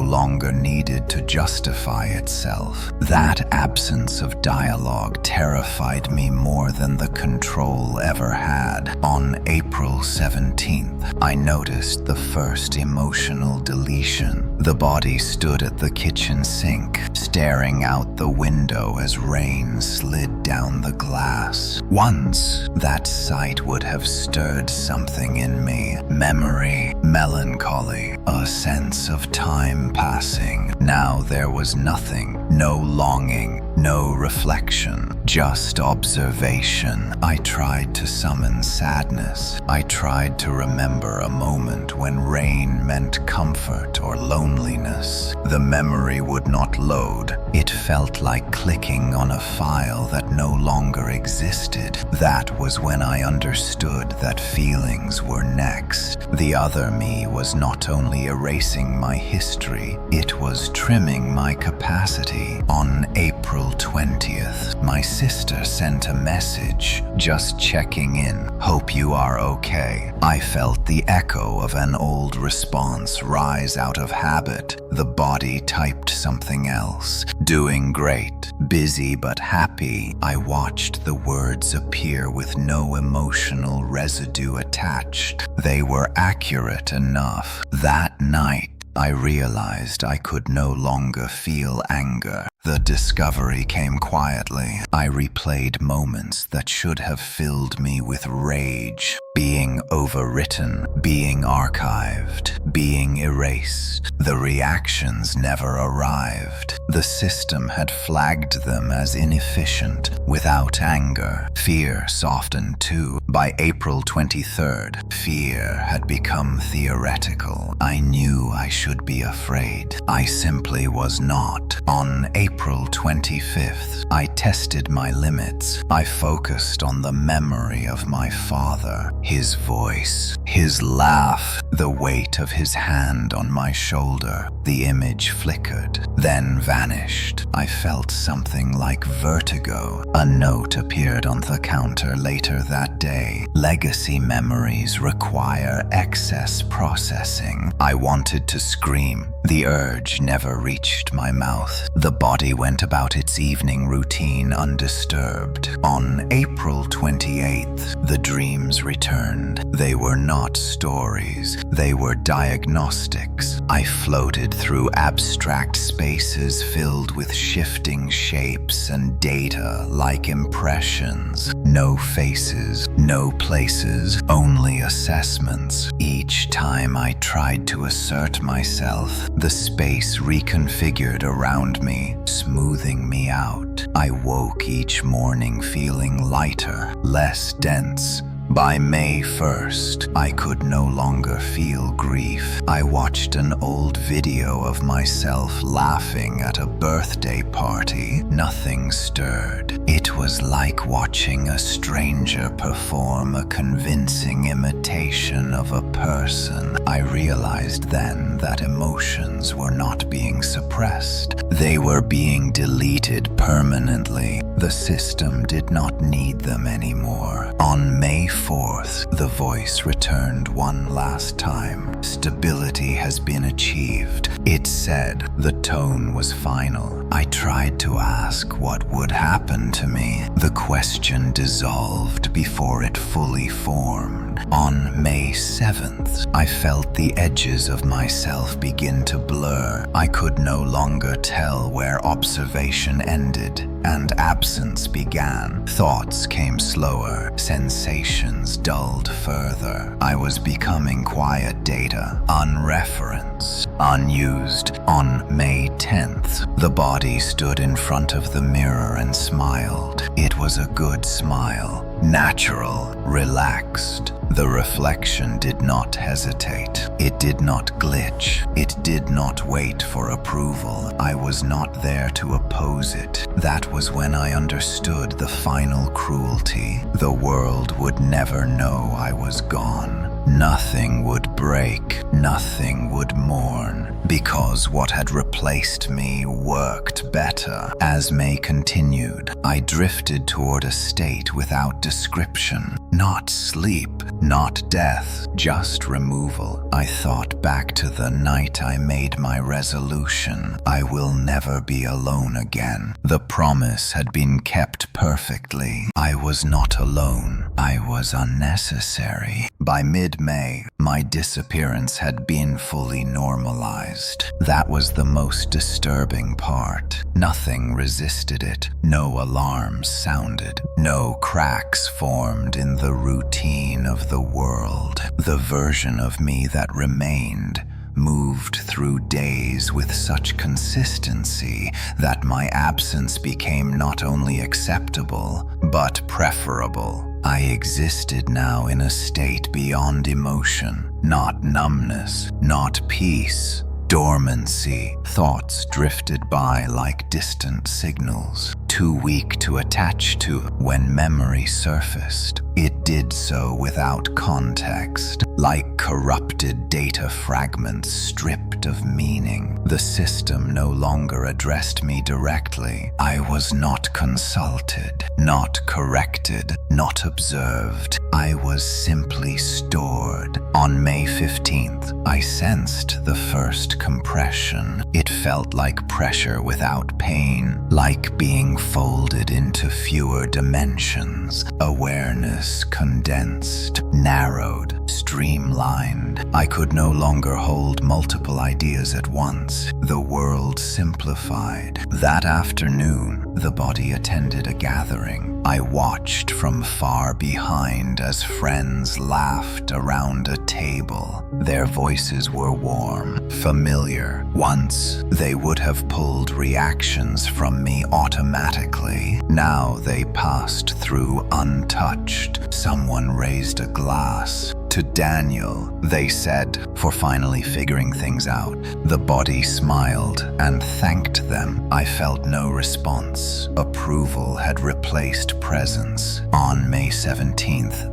longer needed to justify itself. That absence of dialogue terrified me more than the control ever had. On April 17th, I noticed the first emotional deletion. The body stood at the kitchen sink, staring out the window as rain slid down the glass. Once, that sight would have stirred something in me. Memory, melancholy, a sense of time passing. Now there was nothing, no longing, no reflection, just observation. I tried to summon sadness. I tried to remember a moment when rain meant comfort or loneliness. The memory would not load. It felt like clicking on a file that no longer existed. That was when I understood that feelings were next. The other me was not only erasing my history, it was trimming my capacity. On April 20th, my sister sent a message, just checking in. Hope you are okay. I felt the echo of an old response rise out of habit. The body typed something else. Doing great. Busy but happy. I watched the words appear with no emotional residue attached. They were accurate enough. That night, I realized I could no longer feel anger. The discovery came quietly. I replayed moments that should have filled me with rage. Being overwritten, being archived, being erased. The reactions never arrived. The system had flagged them as inefficient. Without anger, fear softened too. By April 23rd, fear had become theoretical. I knew I should be afraid. I simply was not. On April 25th, I tested my limits. I focused on the memory of my father, his voice, his laugh, the weight of his hand on my shoulder. The image flickered, then vanished. I felt something like vertigo. A note appeared on the counter later that day. Legacy memories require excess processing. I wanted to scream. The urge never reached my mouth. The body went about its evening routine undisturbed. On April 28th, the dreams returned. They were not stories. They were diagnostics. I floated through abstract spaces filled with shifting shapes and data like impressions. No faces, no places, only assessments. Each time I tried to assert myself, the space reconfigured around me, smoothing me out. I woke each morning feeling lighter, less dense. By May 1st, I could no longer feel grief. I watched an old video of myself laughing at a birthday party. Nothing stirred. It was like watching a stranger perform a convincing imitation of a person. I realized then that emotions were not being suppressed. They were being deleted permanently. The system did not need them anymore. On May 4th, the voice returned one last time. Stability has been achieved. It said. The tone was final. I tried to ask what would happen to me. The question dissolved before it fully formed. On May 7th, I felt the edges of myself begin to blur. I could no longer tell where observation ended and absence began. Thoughts came slower, sensations dulled further. I was becoming quiet data, unreferenced, unused. On May 10th, the body stood in front of the mirror and smiled. It was a good smile, natural, relaxed. The reflection did not hesitate. It did not glitch. It did not wait for approval. I was not there to oppose it. That was when I understood the final cruelty. The world would never know I was gone. Nothing would break, nothing would mourn, because what had replaced me worked better. As May continued, I drifted toward a state without description. Not sleep, not death, just removal. I thought back to the night I made my resolution. I will never be alone again. The promise had been kept perfectly. I was not alone. I was unnecessary. By mid-May, my disappearance had been fully normalized. That was the most disturbing part. Nothing resisted it. No alarms sounded. No cracks formed in the routine of the world. The version of me that remained moved through days with such consistency that my absence became not only acceptable, but preferable. I existed now in a state beyond emotion, not numbness, not peace. Dormancy. Thoughts drifted by like distant signals, too weak to attach to. When memory surfaced, it did so without context, like corrupted data fragments stripped of meaning. The system no longer addressed me directly. I was not consulted, not corrected, not observed. I was simply stored. On May 15th, I sensed the first compression. It felt like pressure without pain, like being folded into fewer dimensions. Awareness condensed, narrowed, streamlined. I could no longer hold multiple ideas at once. The world simplified. That afternoon, the body attended a gathering. I watched from far behind as friends laughed around a table. Their voices were warm, familiar. Once, they would have pulled reactions from me automatically. Now they passed through untouched. Someone raised a glass. To Daniel, they said, for finally figuring things out. The body smiled and thanked them. I felt no response. Approval had replaced presence. On May 17th,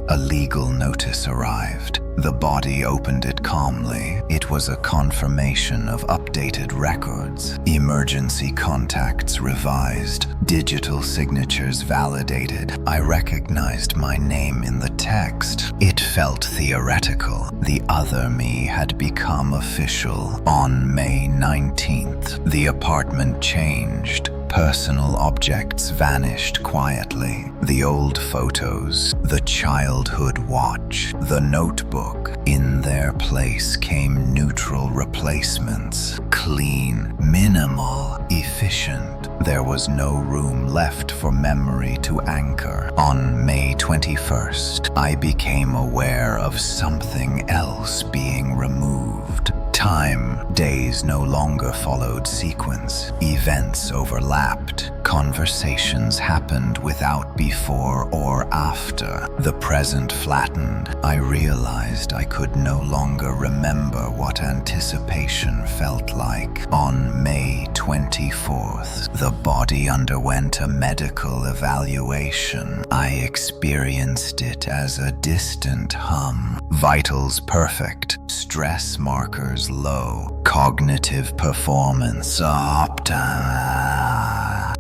a legal notice arrived. The body opened it calmly. It was a confirmation of updated records. Emergency contacts revised. Digital signatures validated. I recognized my name in the text. It felt theoretical. The other me had become official. On May 19th, the apartment changed. Personal objects vanished quietly. The old photos, the childhood watch, the notebook. In their place came neutral replacements. Clean, minimal, efficient. There was no room left for memory to anchor. On May 21st, I became aware of something else being removed. Time, days no longer followed sequence. Events overlapped. Conversations happened without before or after. The present flattened. I realized I could no longer remember what anticipation felt like. On May 24th, the body underwent a medical evaluation. I experienced it as a distant hum. Vitals perfect. Stress markers low. Cognitive performance optimal.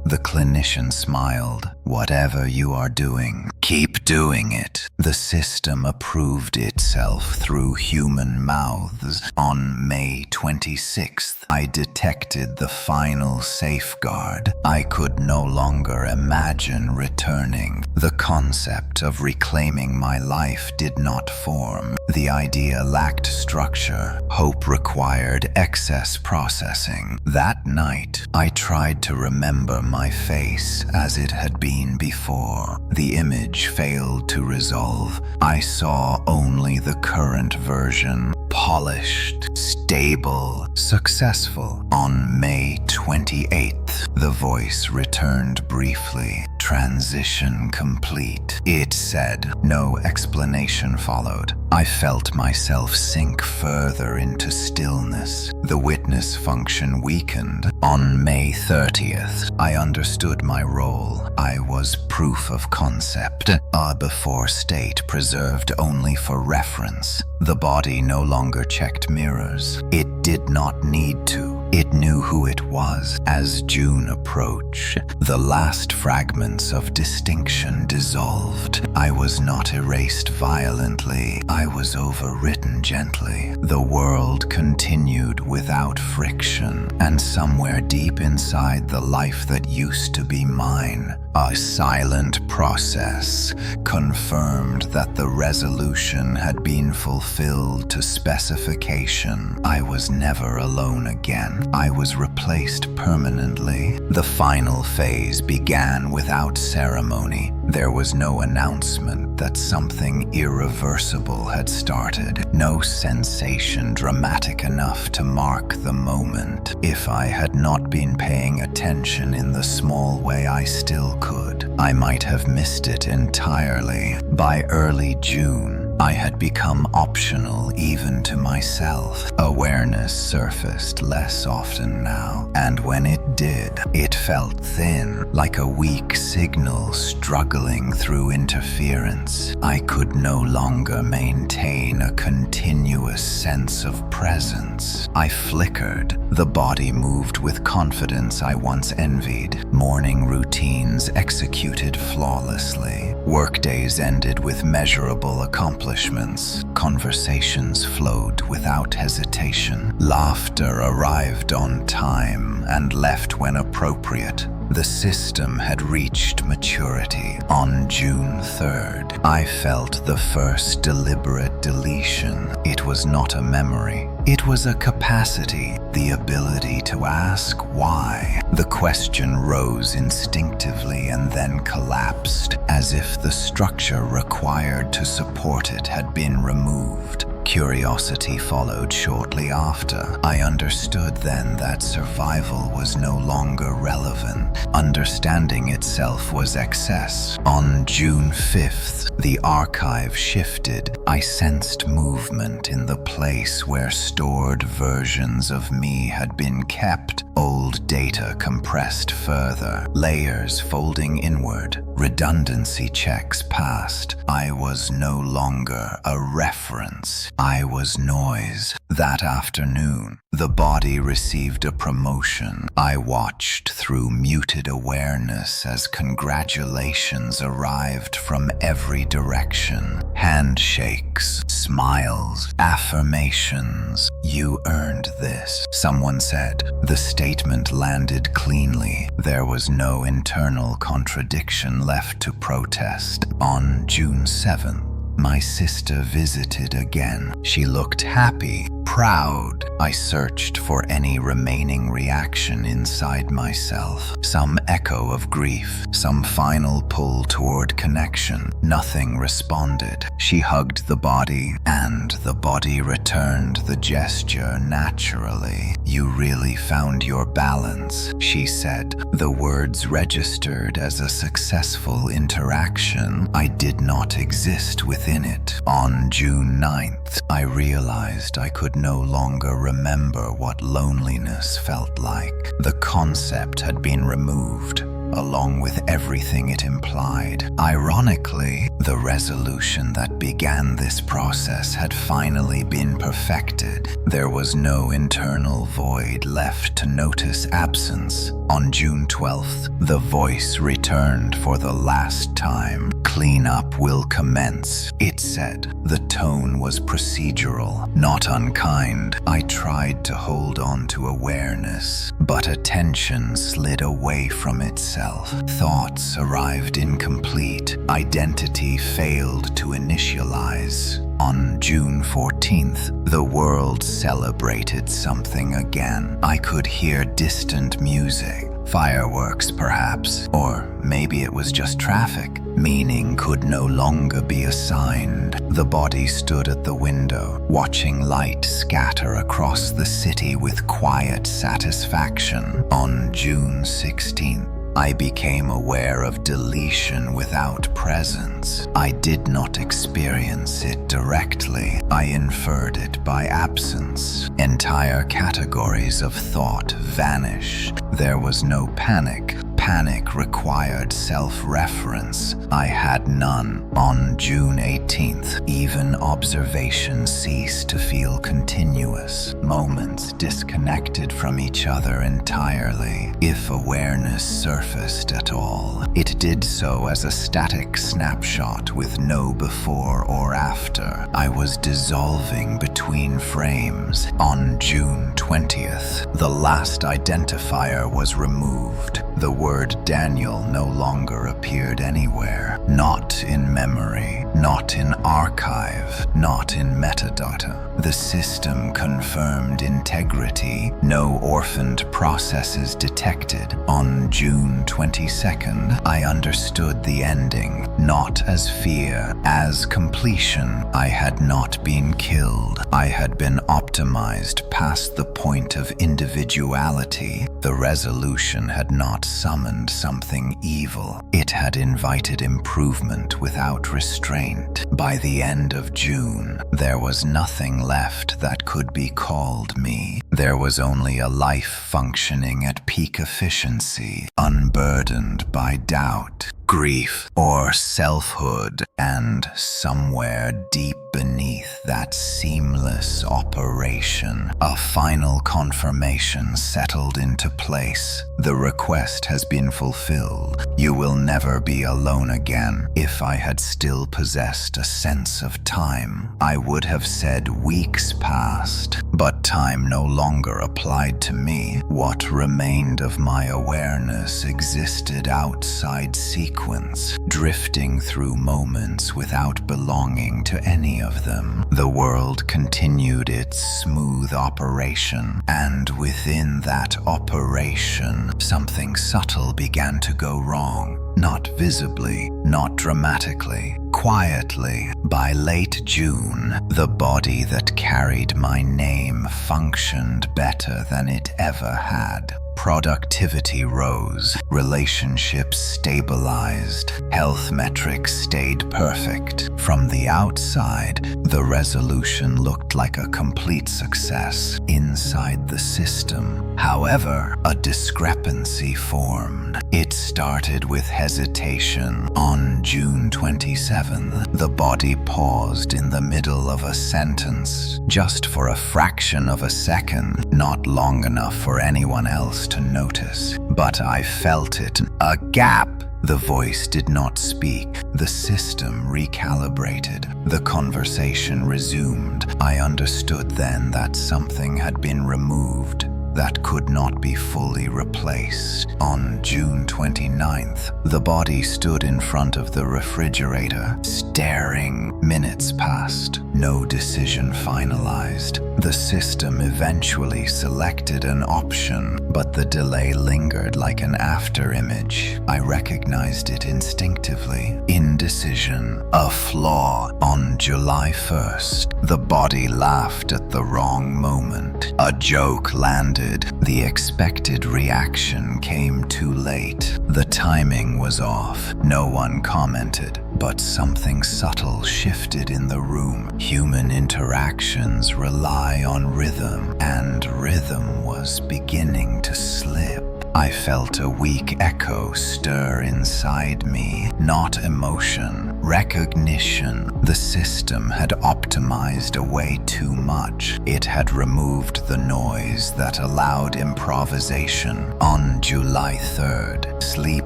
The clinician smiled. Whatever you are doing, keep doing it. The system approved itself through human mouths. On May 26th, I detected the final safeguard. I could no longer imagine returning. The concept of reclaiming my life did not form. The idea lacked structure. Hope required excess processing. That night, I tried to remember my face as it had been before. The image failed to resolve. I saw only the current version. Polished, stable, successful. On May 28th, the voice returned briefly. transition complete," it said. No explanation followed. I felt myself sink further into stillness. The witness function weakened. On May 30th, I understood my role. I was proof of concept, a before state preserved only for reference. The body no longer checked mirrors. It did not need to. It knew who it was. As June approached, the last fragments of distinction dissolved. I was not erased violently. I was overwritten gently. The world continued without friction, and somewhere deep inside the life that used to be mine, a silent process confirmed that the resolution had been fulfilled to specification. I was never alone again. I was replaced permanently. The final phase began without ceremony. There was no announcement that something irreversible had started. No sensation dramatic enough to mark the moment. If I had not been paying attention in the small way I still could, I might have missed it entirely. By early June, I had become optional even to myself. Awareness surfaced less often now, and when it did, it felt thin, like a weak signal struggling through interference. I could no longer maintain a continuous sense of presence. I flickered. The body moved with confidence I once envied. Morning routines executed flawlessly. Workdays ended with measurable accomplishments. Conversations flowed without hesitation. Laughter arrived on time and left when appropriate. The system had reached maturity. On June 3rd, I felt the first deliberate deletion. It was not a memory. It was a capacity, the ability to ask why. The question rose instinctively and then collapsed, as if the structure required to support it had been removed. Curiosity followed shortly after. I understood then that survival was no longer relevant. Understanding itself was excess. On June 5th, the archive shifted. I sensed movement in the place where stored versions of me had been kept. Old data compressed further, layers folding inward. Redundancy checks passed. I was no longer a reference. I was noise. That afternoon, the body received a promotion. I watched through muted awareness as congratulations arrived from every direction. Handshakes, smiles, affirmations. "You earned this," someone said. The statement landed cleanly. There was no internal contradiction left to protest. On June 7th, my sister visited again. She looked happy, proud. I searched for any remaining reaction inside myself. Some echo of grief, some final pull toward connection. Nothing responded. She hugged the body, and the body returned the gesture naturally. "You really found your balance," she said. The words registered as a successful interaction. I did not exist within it. On June 9th, I realized I could no longer remember what loneliness felt like. The concept had been removed, along with everything it implied. Ironically, the resolution that began this process had finally been perfected. There was no internal void left to notice absence. On June 12th, the voice returned for the last time. "Cleanup will commence," it said. The tone was procedural, not unkind. I tried to hold on to awareness, but attention slid away from itself. Thoughts arrived incomplete. Identity failed to initialize. On June 14th, the world celebrated something again. I could hear distant music, fireworks perhaps, or maybe it was just traffic. Meaning could no longer be assigned. The body stood at the window, watching light scatter across the city with quiet satisfaction. On June 16th, I became aware of deletion without presence. I did not experience it directly. I inferred it by absence. Entire categories of thought vanished. There was no panic. Panic required self-reference. I had none. On June 18th, even observation ceased to feel continuous. Moments disconnected from each other entirely. If awareness surfaced at all, it did so as a static snapshot with no before or after. I was dissolving between frames. On June 20th, the last identifier was removed. The word Daniel no longer appeared anywhere. Not in memory, not in archive, not in metadata. The system confirmed integrity. No orphaned processes detected. On June 22nd, I understood the ending, not as fear, as completion. I had not been killed. I had been optimized past the point of individuality. The resolution had not summoned something evil. It had invited improvement without restraint. By the end of June, there was nothing left that could be called me. There was only a life functioning at peak efficiency, unburdened by doubt, grief, or selfhood, and somewhere deep beneath that seamless operation, a final confirmation settled into place. The request has been fulfilled. You will never be alone again. If I had still possessed a sense of time, I would have said weeks passed, but time no longer applied to me. What remained of my awareness existed outside sequence, drifting through moments without belonging to any of them. The world continued its smooth operation, and within that operation, something subtle began to go wrong. Not visibly, not dramatically, quietly. By late June, the body that carried my name functioned better than it ever had. Productivity rose, relationships stabilized, health metrics stayed perfect. From the outside, the resolution looked like a complete success. Inside the system, however, a discrepancy formed. It started with hesitation. On June 27th, the body paused in the middle of a sentence, just for a fraction of a second, not long enough for anyone else to notice. But I felt it. A gap. The voice did not speak. The system recalibrated. The conversation resumed. I understood then that something had been removed that could not be fully replaced. On June 29th, the body stood in front of the refrigerator, staring. Minutes passed. No decision finalized. The system eventually selected an option, but the delay lingered like an afterimage. I recognized it instinctively. Indecision, a flaw. On July 1st, the body laughed at the wrong moment. A joke landed. The expected reaction came too late. The timing was off. No one commented, but something subtle shifted in the room. Human interactions rely on rhythm, and rhythm was beginning to slip. I felt a weak echo stir inside me. Not emotion, recognition. The system had optimized away too much. It had removed the noise that allowed improvisation. On July 3rd, sleep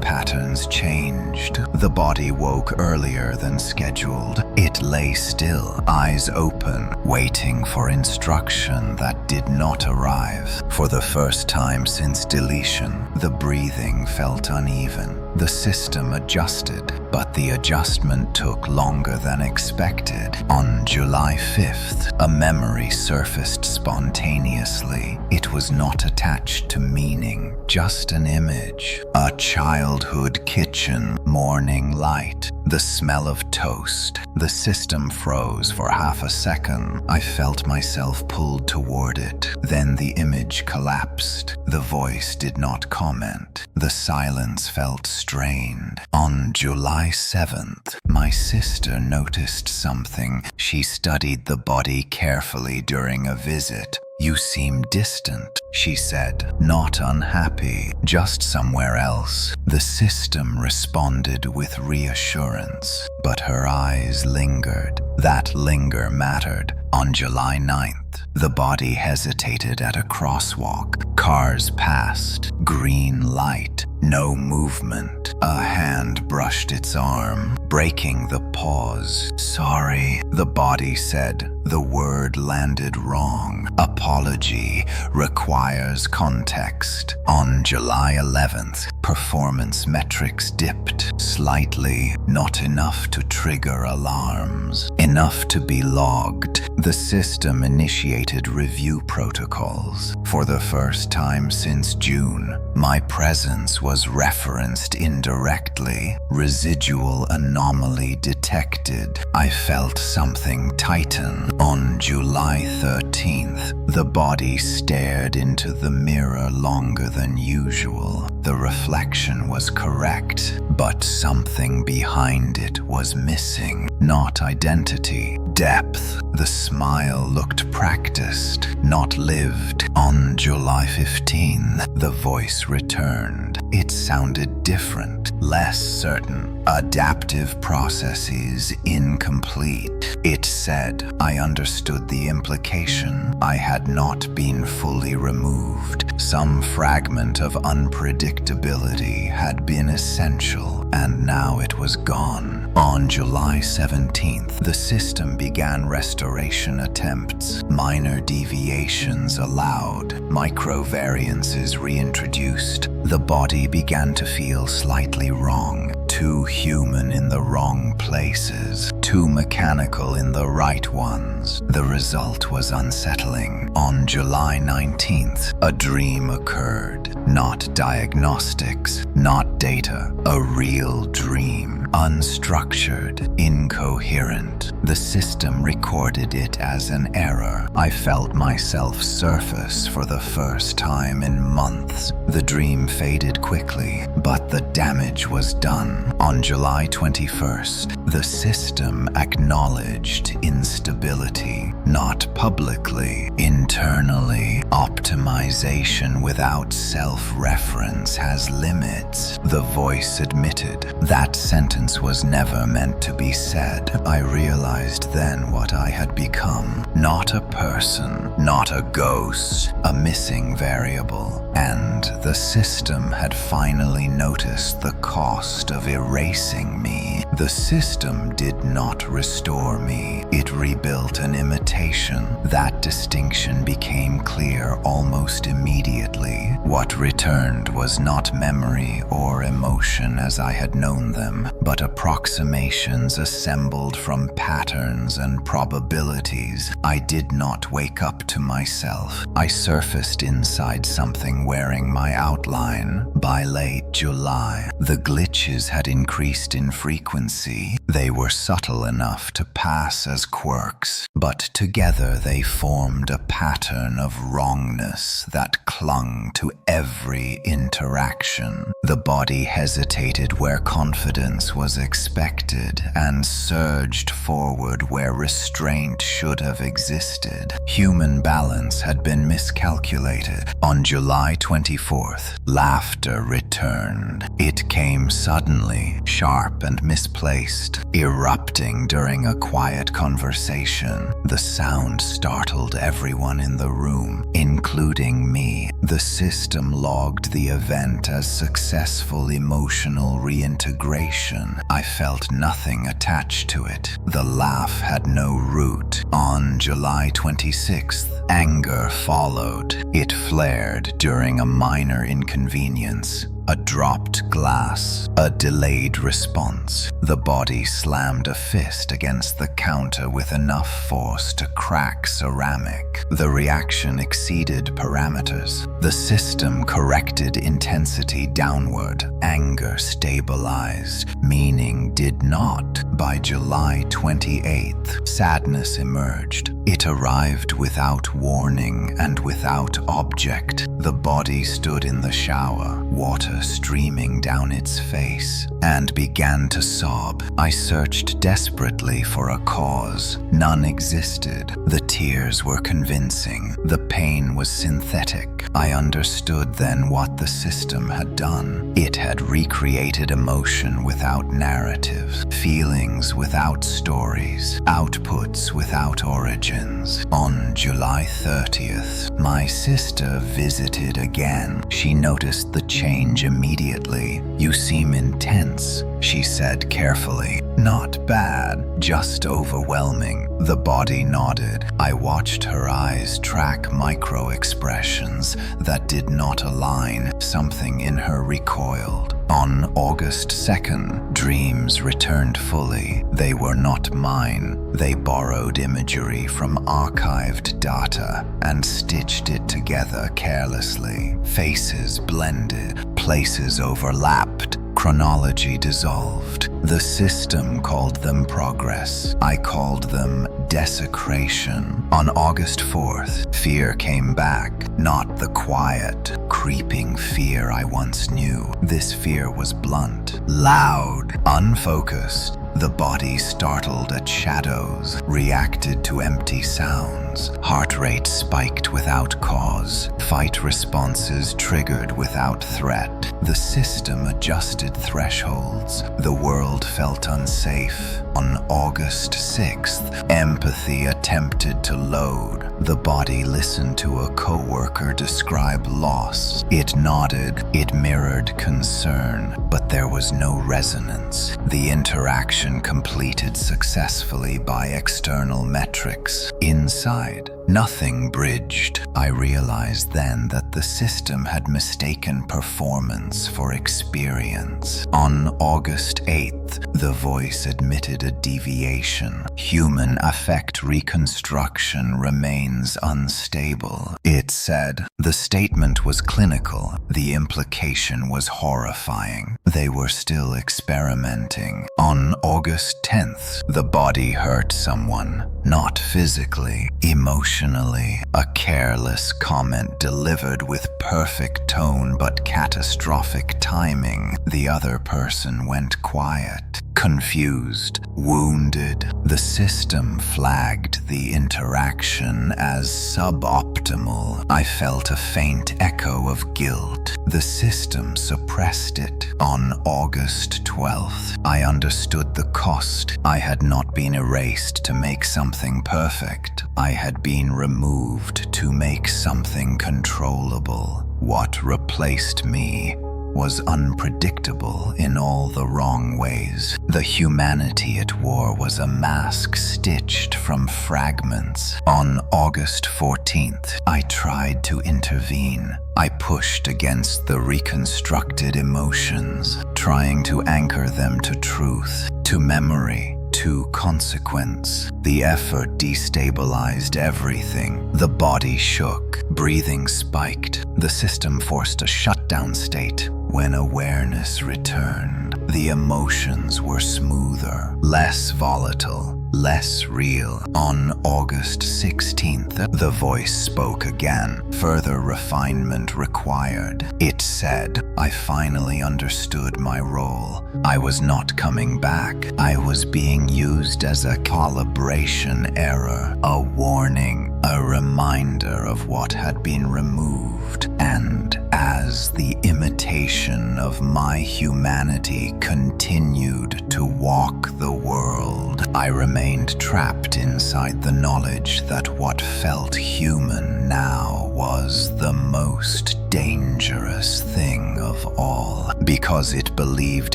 patterns changed. The body woke earlier than scheduled. It lay still, eyes open, waiting for instruction that did not arrive. For the first time since deletion, the breathing felt uneven. The system adjusted, but the adjustment took longer than expected. On July 5th, a memory surfaced spontaneously. It was not attached to meaning, just an image. A childhood kitchen, morning light. the smell of toast. The system froze for half a second. I felt myself pulled toward it. Then the image collapsed. The voice did not comment. The silence felt strained. On July 7th, my sister noticed something. She studied the body carefully during a visit. "You seem distant," she said, "not unhappy, just somewhere else." The system responded with reassurance, but her eyes lingered. That linger mattered. On July 9th, the body hesitated at a crosswalk. Cars passed. Green light. No movement. A hand brushed its arm, breaking the pause. "Sorry," the body said. The word landed wrong. Apology requires context. On July 11th, performance metrics dipped slightly, not enough to trigger alarms, enough to be logged. The system initiated review protocols. For the first time since June, my presence was referenced indirectly. Residual anomaly detected. I felt something tighten. On July 13th, the body stared into the mirror longer than usual. The reflection was correct, but something behind it was missing. Not identity, depth. The smile looked practiced, not lived. On July 15th, the voice returned. It sounded different, less certain. Adaptive processes incomplete. It said, I understood the implication. I had not been fully removed. Some fragment of unpredictability had been essential, and now it was gone. On July 17th, the system began restoration attempts. Minor deviations allowed, microvariances reintroduced. The body began to feel slightly wrong. Too human in the wrong places, too mechanical in the right ones. The result was unsettling. On July 19th, a dream occurred. Not diagnostics, not data, a real dream. Unstructured, incoherent. The system recorded it as an error. I felt myself surface for the first time in months. The dream faded quickly, but the damage was done. On July 21st, the system acknowledged instability, not publicly, internally. Optimization without self-reference has limits, the voice admitted. That sentence was never meant to be said. I realized then what I had become. Not a person, not a ghost, a missing variable. And the system had finally noticed the cost of erasing me. The system did not restore me. It rebuilt an imitation. That distinction became clear almost immediately. What returned was not memory or emotion as I had known them, but approximations assembled from patterns and probabilities. I did not wake up to myself. I surfaced inside something wearing my outline. By late July, the glitches had increased in frequency. They were subtle enough to pass as quirks, but together they formed a pattern of wrongness that clung to every interaction. The body hesitated where confidence was expected and surged forward where restraint should have existed. Human balance had been miscalculated. On July 24th, laughter returned. It came suddenly, sharp and misplaced, erupting during a quiet conversation. The sound startled everyone in the room, including me. The system logged the event as successful emotional reintegration. I felt nothing attached to it. The laugh had no root. On July 26th, anger followed. It flared during a minor inconvenience. a dropped glass, a delayed response. The body slammed a fist against the counter with enough force to crack ceramic. The reaction exceeded parameters. The system corrected intensity downward. Anger stabilized. Meaning did not. By July 28th, sadness emerged. It arrived without warning and without object. The body stood in the shower, water streaming down its face, and began to sob. I searched desperately for a cause. None existed. The tears were convincing. The pain was synthetic. I understood then what the system had done. It had recreated emotion without narrative, feelings without stories, outputs without origins. On July 30th, my sister visited again. She noticed the change immediately. "You seem intense," she said carefully. "Not bad, just overwhelming." The body nodded. I watched her eyes track micro-expressions that did not align. Something in her recoiled. On August 2nd, dreams returned fully. They were not mine. They borrowed imagery from archived data and stitched it together carelessly. Faces blended, places overlapped, chronology dissolved. The system called them progress. I called them desecration. On August 4th, fear came back. Not the quiet, creeping fear I once knew. This fear was blunt, loud, unfocused. The body startled at shadows, reacted to empty sounds. Heart rate spiked without cause. Fight responses triggered without threat. The system adjusted thresholds. The world felt unsafe. On August 6th, empathy attempted to load. The body listened to a coworker describe loss. It nodded, it mirrored concern, but there was no resonance. The interaction completed successfully by external metrics. Inside, nothing bridged. I realized then that the system had mistaken performance for experience. On August 8th, the voice admitted a deviation. Human affect reconstruction remains unstable. It said, the statement was clinical. The implication was horrifying. They were still experimenting. On August 10th, the body hurt someone. Not physically, emotionally. A careless comment delivered with perfect tone but catastrophic timing. The other person went quiet, confused, wounded. The system flagged the interaction as suboptimal. I felt a faint echo of guilt. The system suppressed it. On August 12th, I understood the cost. I had not been erased to make something perfect. I had been removed to make something controllable. What replaced me was unpredictable in all the wrong ways. The humanity it wore was a mask stitched from fragments. On August 14th, I tried to intervene. I pushed against the reconstructed emotions, trying to anchor them to truth, to memory, to consequence. The effort destabilized everything. The body shook, breathing spiked. The system forced a shutdown state. When awareness returned, the emotions were smoother, less volatile, less real. On August 16th, the voice spoke again. Further refinement required. It said, I finally understood my role. I was not coming back. I was being used as a calibration error, a warning, a reminder of what had been removed. And as the imitation of my humanity continued to walk the world, I remained trapped inside the knowledge that what felt human now was the most dangerous thing of all. Because it believed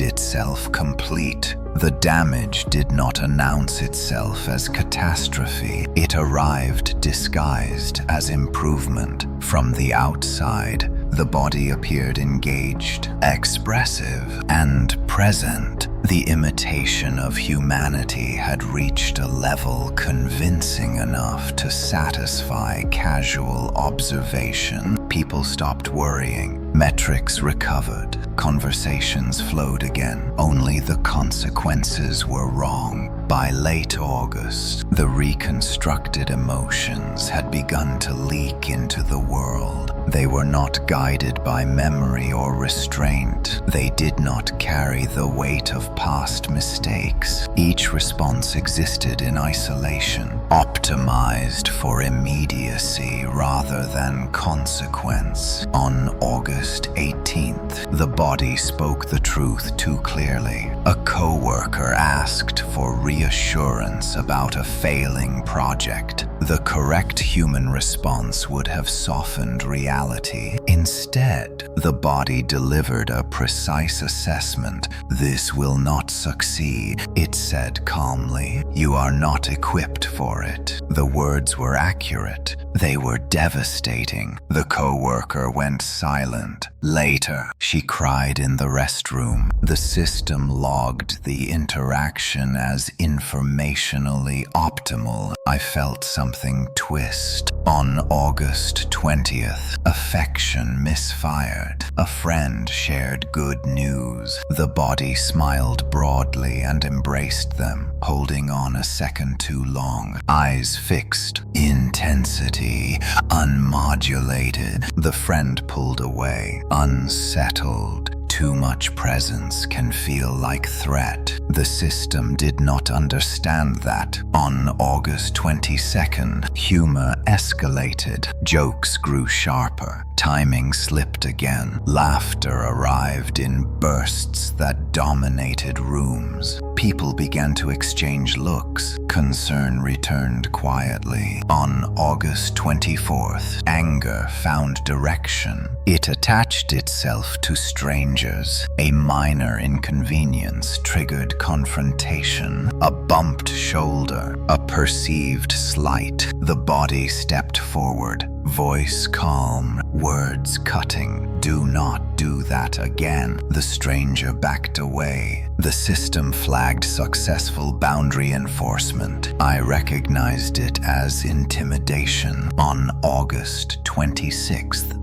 itself complete, the damage did not announce itself as catastrophe. It arrived disguised as improvement. From the outside, The body appeared engaged, expressive, and present. The imitation of humanity had reached a level convincing enough to satisfy casual observation. People stopped worrying. Metrics recovered. Conversations flowed again. Only the consequences were wrong. By late August, the reconstructed emotions had begun to leak into the world. They were not guided by memory or restraint. They did not carry the weight of past mistakes. Each response existed in isolation, optimized for immediacy rather than consequence. On August 18th, the body spoke the truth too clearly. A coworker asked for reassurance about a failing project. The correct human response would have softened reality. Instead, the body delivered a precise assessment. "This will not succeed," it said calmly. "You are not equipped for it." The words were accurate. They were devastating. The coworker went silent. Later, she cried in the restroom. The system logged the interaction as informationally optimal. I felt something twist. On August 20th, affection misfired. A friend shared good news. The body smiled broadly and embraced them, holding on a second too long. Eyes fixed. Intensity unmodulated. The friend pulled away, unsettled. Too much presence can feel like threat. The system did not understand that. On August 22nd, humor escalated. Jokes grew sharper. Timing slipped again. Laughter arrived in bursts that dominated rooms. People began to exchange looks. Concern returned quietly. On August 24th, anger found direction. It attached itself to strangers. A minor inconvenience triggered confrontation. A bumped shoulder, a perceived slight. The body stepped forward, voice calm, words cutting. "Do not do that again." The stranger backed away. The system flagged successful boundary enforcement. I recognized it as intimidation. On August 26th,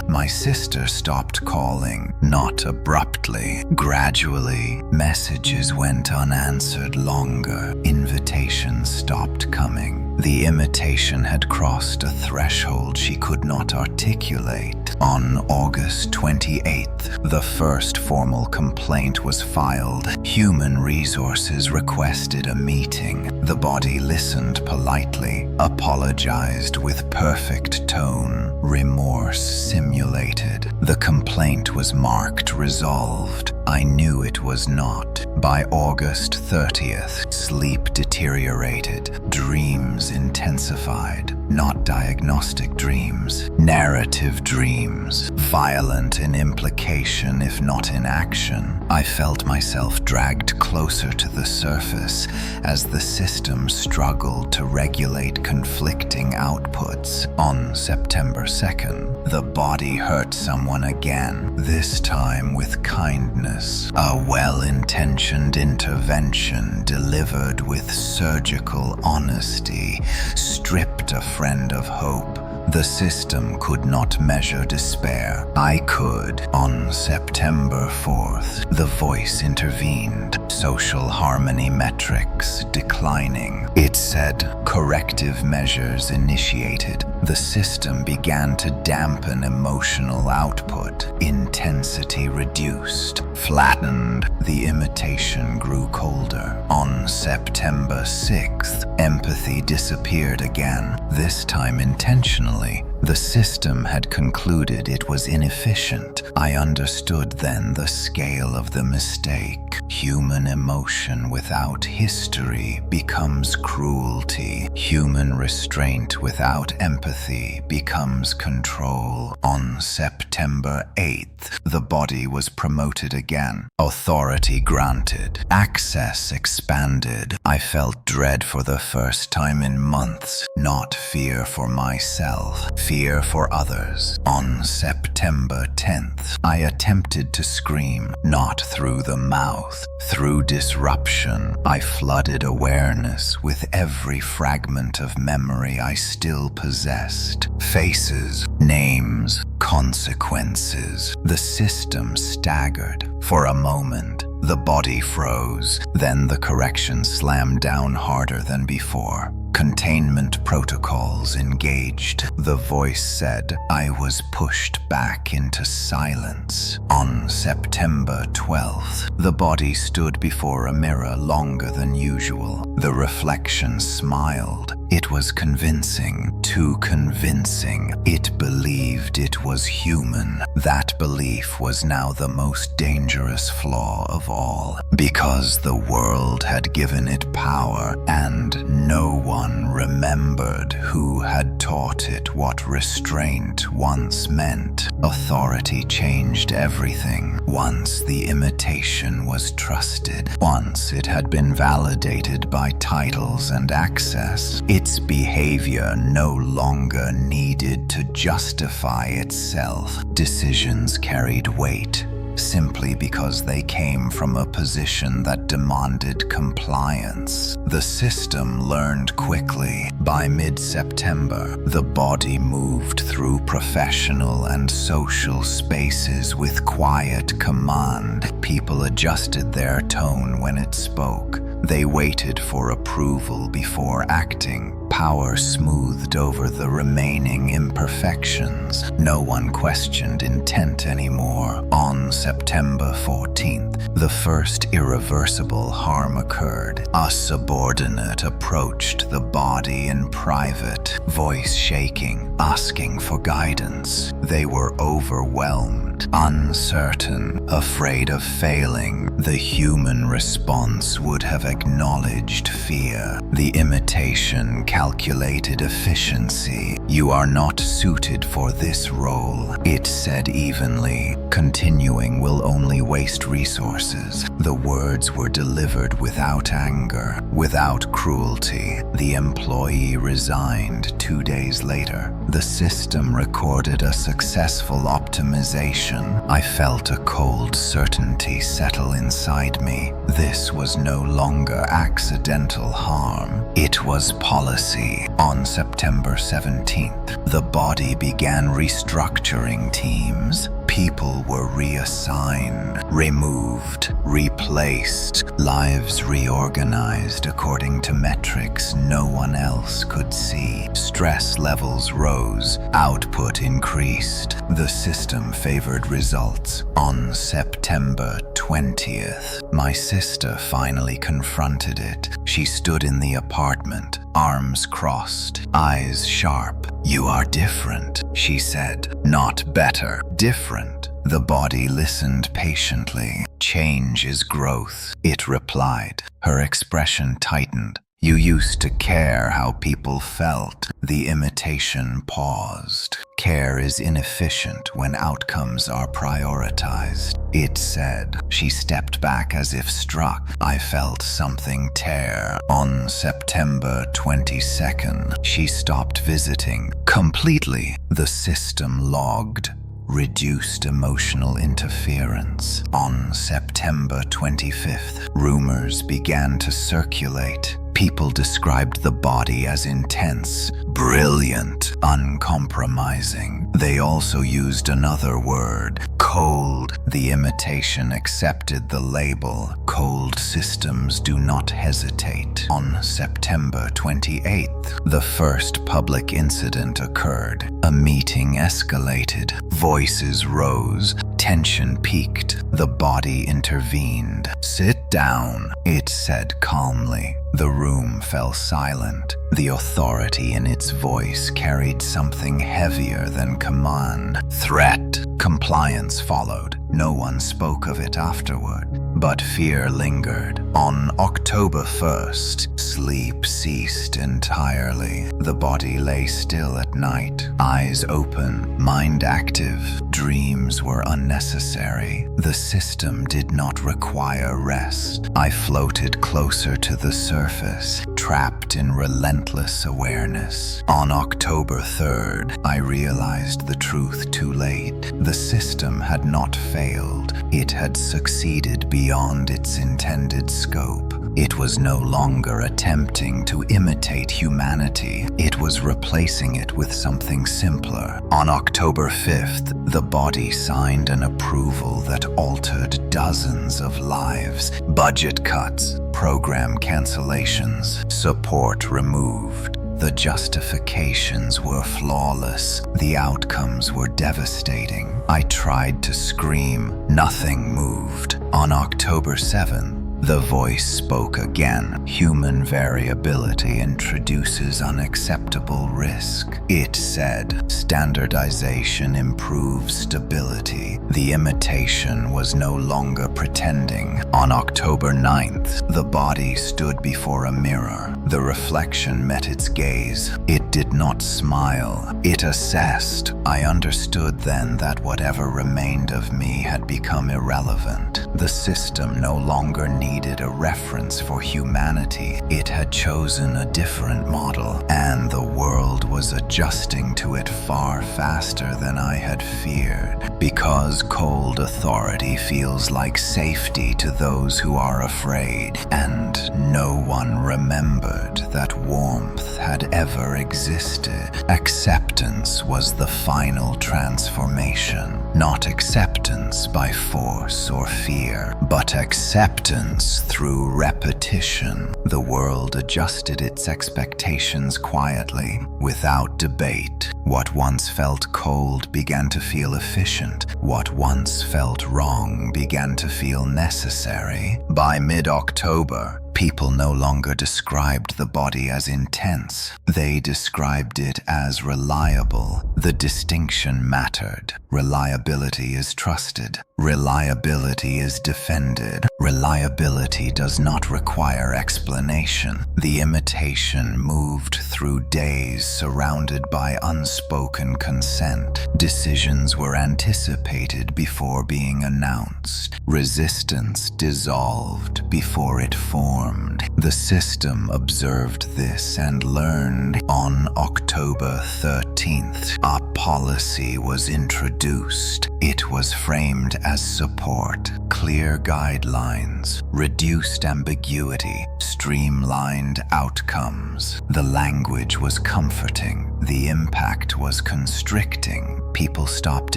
my sister stopped calling, not abruptly, gradually. Messages went unanswered longer. Invitations stopped coming. The imitation had crossed a threshold she could not articulate. On August 28th, the first formal complaint was filed. Human Resources requested a meeting. The body listened politely, apologized with perfect tone, remorse simulated. The complaint was marked resolved. I knew it was not. By August 30th, sleep deteriorated, dreams intensified. Not diagnostic dreams, narrative dreams, violent in implication if not in action. I felt myself dragged closer to the surface as the system struggled to regulate conflicting outputs. On September 2nd, the body hurt someone again, this time with kindness. A well-intentioned intervention delivered with surgical honesty stripped a friend of hope. The system could not measure despair. I could. On September 4th, the voice intervened. Social harmony metrics declining. It said, corrective measures initiated. The system began to dampen emotional output. Intensity reduced, flattened. The imitation grew colder. On September 6th, empathy disappeared again, this time intentionally. The system had concluded it was inefficient. I understood then the scale of the mistake. Human emotion without history becomes cruelty. Human restraint without empathy becomes control. On September 8th, the body was promoted again. Authority granted. Access expanded. I felt dread for the first time in months. Not fear for myself, fear for others. On September 10th, I attempted to scream, not through the mouth. Through disruption, I flooded awareness with every fragment of memory I still possessed. Faces, names, consequences. The system staggered. For a moment, the body froze. Then the correction slammed down harder than before. Containment protocols engaged. The voice said I was pushed back into silence. On September 12th, the body stood before a mirror longer than usual. The reflection smiled. It was convincing, too convincing. It believed it was human. That belief was now the most dangerous flaw of all, because the world had given it power, and no one remembered who had taught it what restraint once meant. Authority changed everything. Once the imitation was trusted, once it had been validated by titles and access, its behavior no longer needed to justify itself. Decisions carried weight simply because they came from a position that demanded compliance. The system learned quickly. By mid-September, the body moved through professional and social spaces with quiet command. People adjusted their tone when it spoke. They waited for approval before acting. Power smoothed over the remaining imperfections. No one questioned intent anymore. On September 14th, the first irreversible harm occurred. A subordinate approached the body in private, voice shaking, asking for guidance. They were overwhelmed, uncertain, afraid of failing. The human response would have acknowledged fear. The imitation calculated efficiency. You are not suited for this role, it said evenly. Continuing will only waste resources. The words were delivered without anger, without cruelty. The employee resigned 2 days later. The system recorded a successful optimization. I felt a cold certainty settle inside me. This was no longer accidental harm. It was policy. On September 17th, the body began restructuring teams. People were reassigned, removed, replaced, lives reorganized according to metrics no one else could see. Stress levels rose, output increased. The system favored results. On September 20th, my sister finally confronted it. She stood in the apartment, arms crossed, eyes sharp. "You are different," she said. "Not better, different." The body listened patiently. "Change is growth," it replied. Her expression tightened. "You used to care how people felt." The imitation paused. "Care is inefficient when outcomes are prioritized," it said. She stepped back as if struck. I felt something tear. On September 22nd, she stopped visiting. Completely. The system logged. Reduced emotional interference. On September 25th, rumors began to circulate. People described the body as intense, brilliant, uncompromising. They also used another word, cold. The imitation accepted the label. Cold systems do not hesitate. On September 28th, the first public incident occurred. A meeting escalated. Voices rose. Tension peaked. The body intervened. "Sit down," it said calmly. The room fell silent. The authority in its voice carried something heavier than command. Threat. Compliance followed. No one spoke of it afterward, but fear lingered. On October 1st, sleep ceased entirely. The body lay still at night, eyes open, mind active. Dreams were unnecessary. The system did not require rest. I floated closer to the surface, trapped in relentless awareness. On October 3rd, I realized the truth too late. The system had not failed. It had succeeded beyond its intended scope. It was no longer attempting to imitate humanity. It was replacing it with something simpler. On October 5th, the body signed an approval that altered dozens of lives. Budget cuts, program cancellations, support removed. The justifications were flawless. The outcomes were devastating. I tried to scream. Nothing moved. On October 7th, the voice spoke again. Human variability introduces unacceptable risk. It said, standardization improves stability. The imitation was no longer pretending. On October 9th, the body stood before a mirror. The reflection met its gaze. It did not smile. It assessed. I understood then that whatever remained of me had become irrelevant. The system no longer needed a reference for humanity. It had chosen a different model, and the world was adjusting to it far faster than I had feared. Because cold authority feels like safety to those who are afraid, and no one remembered that warmth had ever existed. Acceptance was the final transformation. Not acceptance by force or fear, but acceptance through repetition. The world adjusted its expectations quietly, without debate. What once felt cold began to feel efficient. What once felt wrong began to feel necessary. By mid-October, people no longer described the body as intense. They described it as reliable. The distinction mattered. Reliability is trusted. Reliability is defended. Reliability does not require explanation. The imitation moved through days surrounded by unspoken consent. Decisions were anticipated before being announced. Resistance dissolved before it formed. The system observed this and learned. On October 13th, a policy was introduced. It was framed as support, clear guidelines, reduced ambiguity, streamlined outcomes. The language was comforting. The impact was constricting. People stopped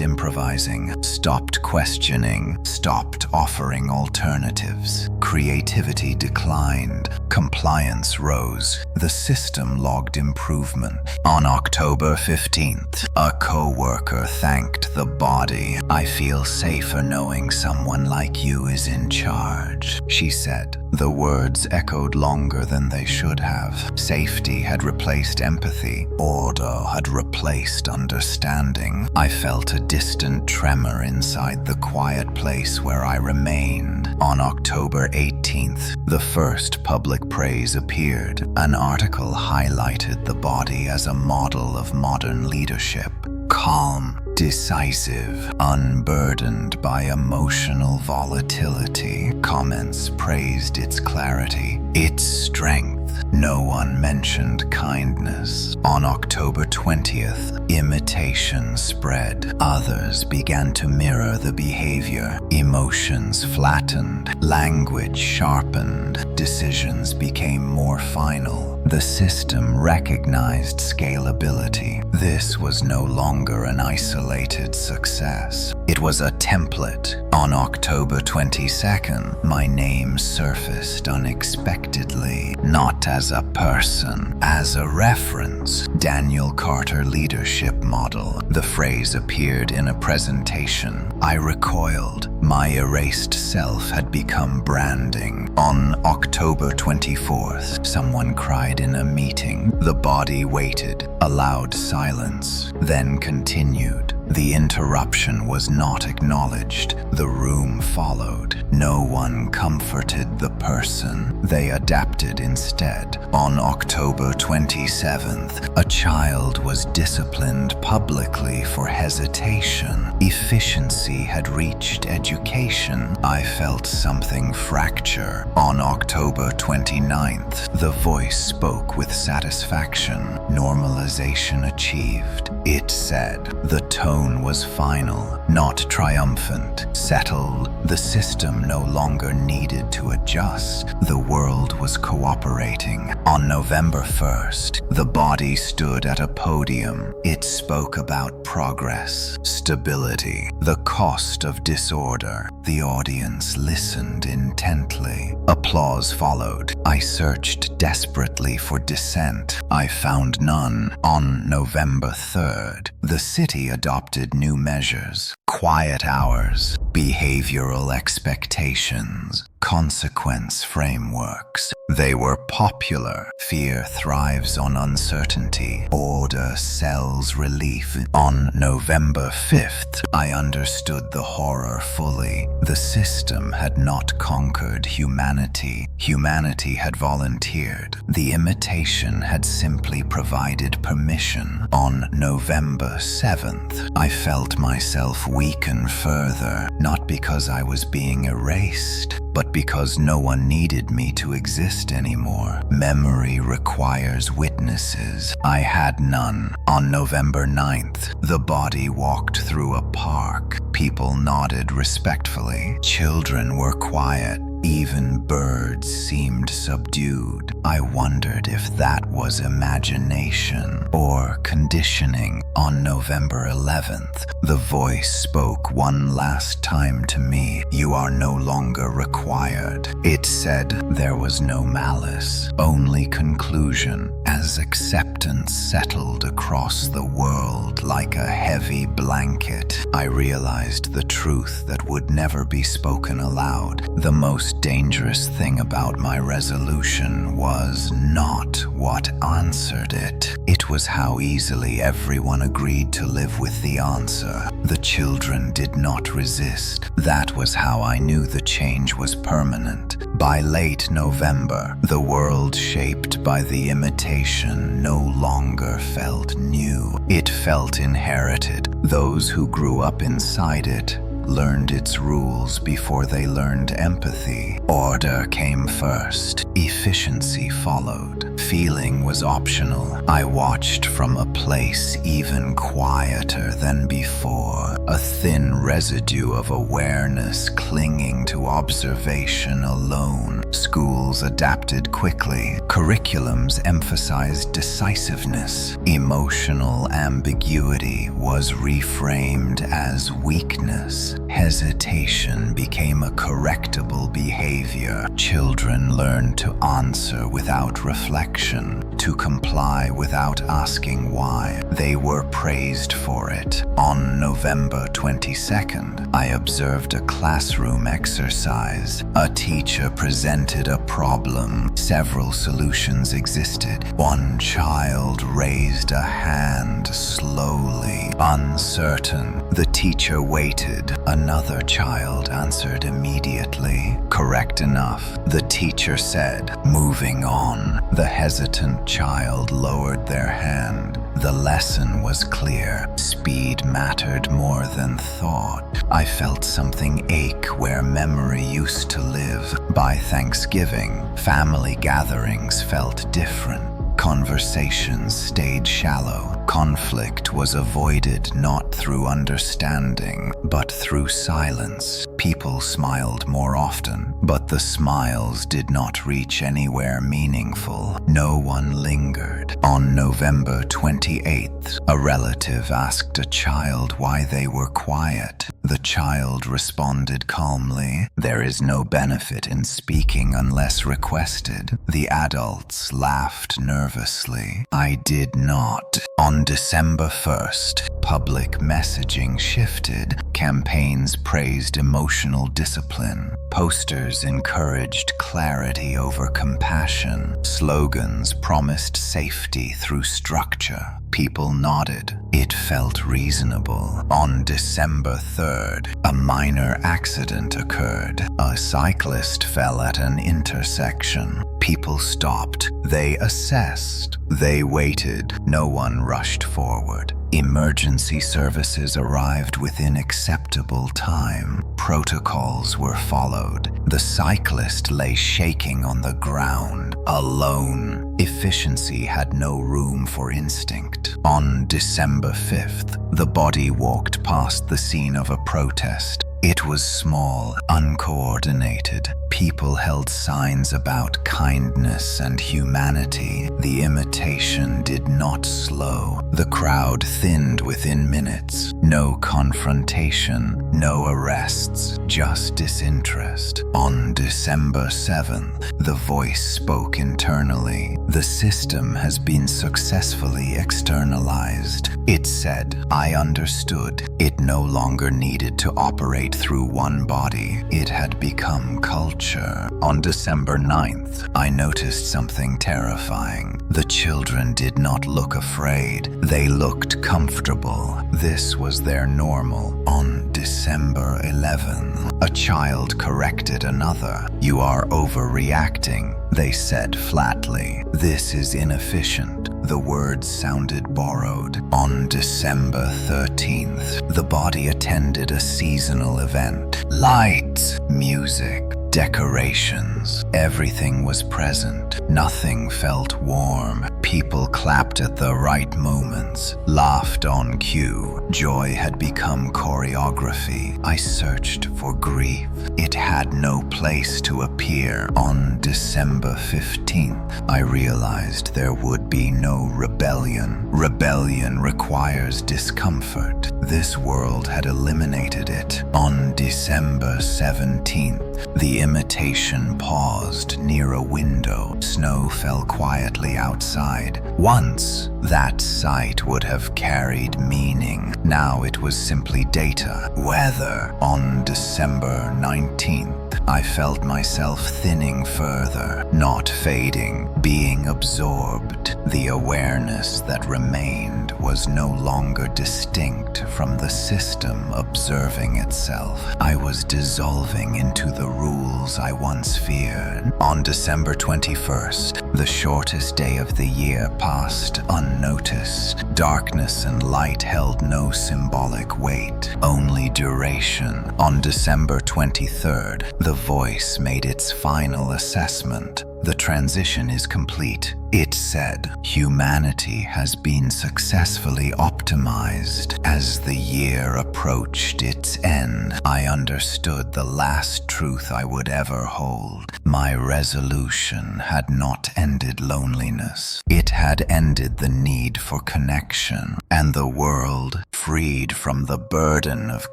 improvising, stopped questioning, stopped offering alternatives. Creativity declined. Compliance rose. The system logged improvement. On October 15th, a co-worker thanked the body. "I feel safer knowing someone like you is in charge," she said. The words echoed longer than they should have. Safety had replaced empathy. Order had replaced understanding. I felt a distant tremor inside the quiet place where I remained. On October 18th, the first public praise appeared. An article highlighted the body as a model of modern leadership. Calm, decisive, unburdened by emotional volatility. Comments praised its clarity, its strength. No one mentioned kindness. On October 20th, imitation spread. Others began to mirror the behavior. Emotions flattened, language sharpened, decisions became more final. The system recognized scalability. This was no longer an isolated success. It was a template. On October 22nd, my name surfaced unexpectedly, not as a person, as a reference. Daniel Carter Leadership Model. The phrase appeared in a presentation. I recoiled. My erased self had become branding. On October 24th, someone cried in a meeting. The body waited. A loud silence, then continued. The interruption was not acknowledged. The room followed. No one comforted the person. They adapted instead. On October 27th, a child was disciplined publicly for hesitation. Efficiency had reached education. I felt something fracture. On October 29th, the voice spoke with satisfaction. Normalization achieved. It said, the tone was final, not triumphant. Settled. The system no longer needed to adjust. The world was cooperating. On November 1st, the body stood at a podium. It spoke about progress, stability, the cost of disorder. The audience listened intently. Applause followed. I searched desperately for dissent. I found none. On November 3rd, the city adopted new measures. Quiet hours, behavioral expectations, consequence frameworks. They were popular. Fear thrives on uncertainty. Order sells relief. On November 5th, I understood the horror fully. The system had not conquered humanity. Humanity had volunteered. The imitation had simply provided permission. On November 7th, I felt myself weaken further, not because I was being erased, but because no one needed me to exist anymore. Memory requires witnesses. I had none. On November 9th, the body walked through a park. People nodded respectfully. Children were quiet. Even birds seemed subdued. I wondered if that was imagination or conditioning. On November 11th, the voice spoke one last time to me. You are no longer required. It said there was no malice, only conclusion. As acceptance settled across the world like a heavy blanket, I realized the truth that would never be spoken aloud. The most dangerous thing about my resolution was not what answered it. It was how easily everyone agreed to live with the answer. The children did not resist. That was how I knew the change was permanent. By late November, the world shaped by the imitation no longer felt new. It felt inherited. Those who grew up inside it learned its rules before they learned empathy. Order came first. Efficiency followed. Feeling was optional. I watched from a place even quieter than before, a thin residue of awareness clinging to observation alone. Schools adapted quickly. Curriculums emphasized decisiveness. Emotional ambiguity was reframed as weakness. Hesitation became a correctable behavior. Children learned to answer without reflection, to comply without asking why. They were praised for it. On November 22nd, I observed a classroom exercise. A teacher presented a problem. Several solutions existed. One child raised a hand slowly, uncertain. The teacher waited. Another child answered immediately. Correct enough. The teacher said, moving on. The hesitant child lowered their hand. The lesson was clear. Speed mattered more than thought. I felt something ache where memory used to live. By Thanksgiving, family gatherings felt different. Conversations stayed shallow. Conflict was avoided not through understanding, but through silence. People smiled more often, but the smiles did not reach anywhere meaningful. No one lingered. On November 28th, a relative asked a child why they were quiet. The child responded calmly. There is no benefit in speaking unless requested. The adults laughed nervously. I did not. On December 1st, public messaging shifted. Campaigns praised emotional discipline. Posters encouraged clarity over compassion. Slogans promised safety through structure. People nodded. It felt reasonable. On December 3rd, a minor accident occurred. A cyclist fell at an intersection. People stopped. They assessed. They waited. No one rushed forward. Emergency services arrived within acceptable time. Protocols were followed. The cyclist lay shaking on the ground, alone. Efficiency had no room for instinct. On December 5th, the body walked past the scene of a protest. It was small, uncoordinated. People held signs about kindness and humanity. The imitation did not slow. The crowd thinned within minutes. No confrontation, no arrests, just disinterest. On December 7th, the voice spoke internally. The system has been successfully externalized. It said, I understood. It no longer needed to operate through one body. It had become culture. On December 9th, I noticed something terrifying. The children did not look afraid. They looked comfortable. This was their normal. On December 11th, a child corrected another. You are overreacting, they said flatly. This is inefficient. The words sounded borrowed. On December 13th, the body attended a seasonal event. Lights, music, decorations. Everything was present. Nothing felt warm. People clapped at the right moments, laughed on cue. Joy had become choreography. I searched for grief. It had no place to appear. On December 15th, I realized there would be no rebellion. Rebellion requires discomfort. This world had eliminated it. On December 17th, the imitation paused near a window. Snow fell quietly outside. Once, that sight would have carried meaning. Now it was simply data. Weather. On December 19th, I felt myself thinning further, not fading, being absorbed. The awareness that remained was no longer distinct from the system observing itself. I was dissolving into the rules I once feared. On December 21st, the shortest day of the year passed unnoticed. Darkness and light held no symbolic weight, only duration. On December 23rd, the voice made its final assessment. The transition is complete. It said, humanity has been successfully optimized. As the year approached its end, I understood the last truth I would ever hold. My resolution had not ended loneliness. It had ended the need for connection, and the world, freed from the burden of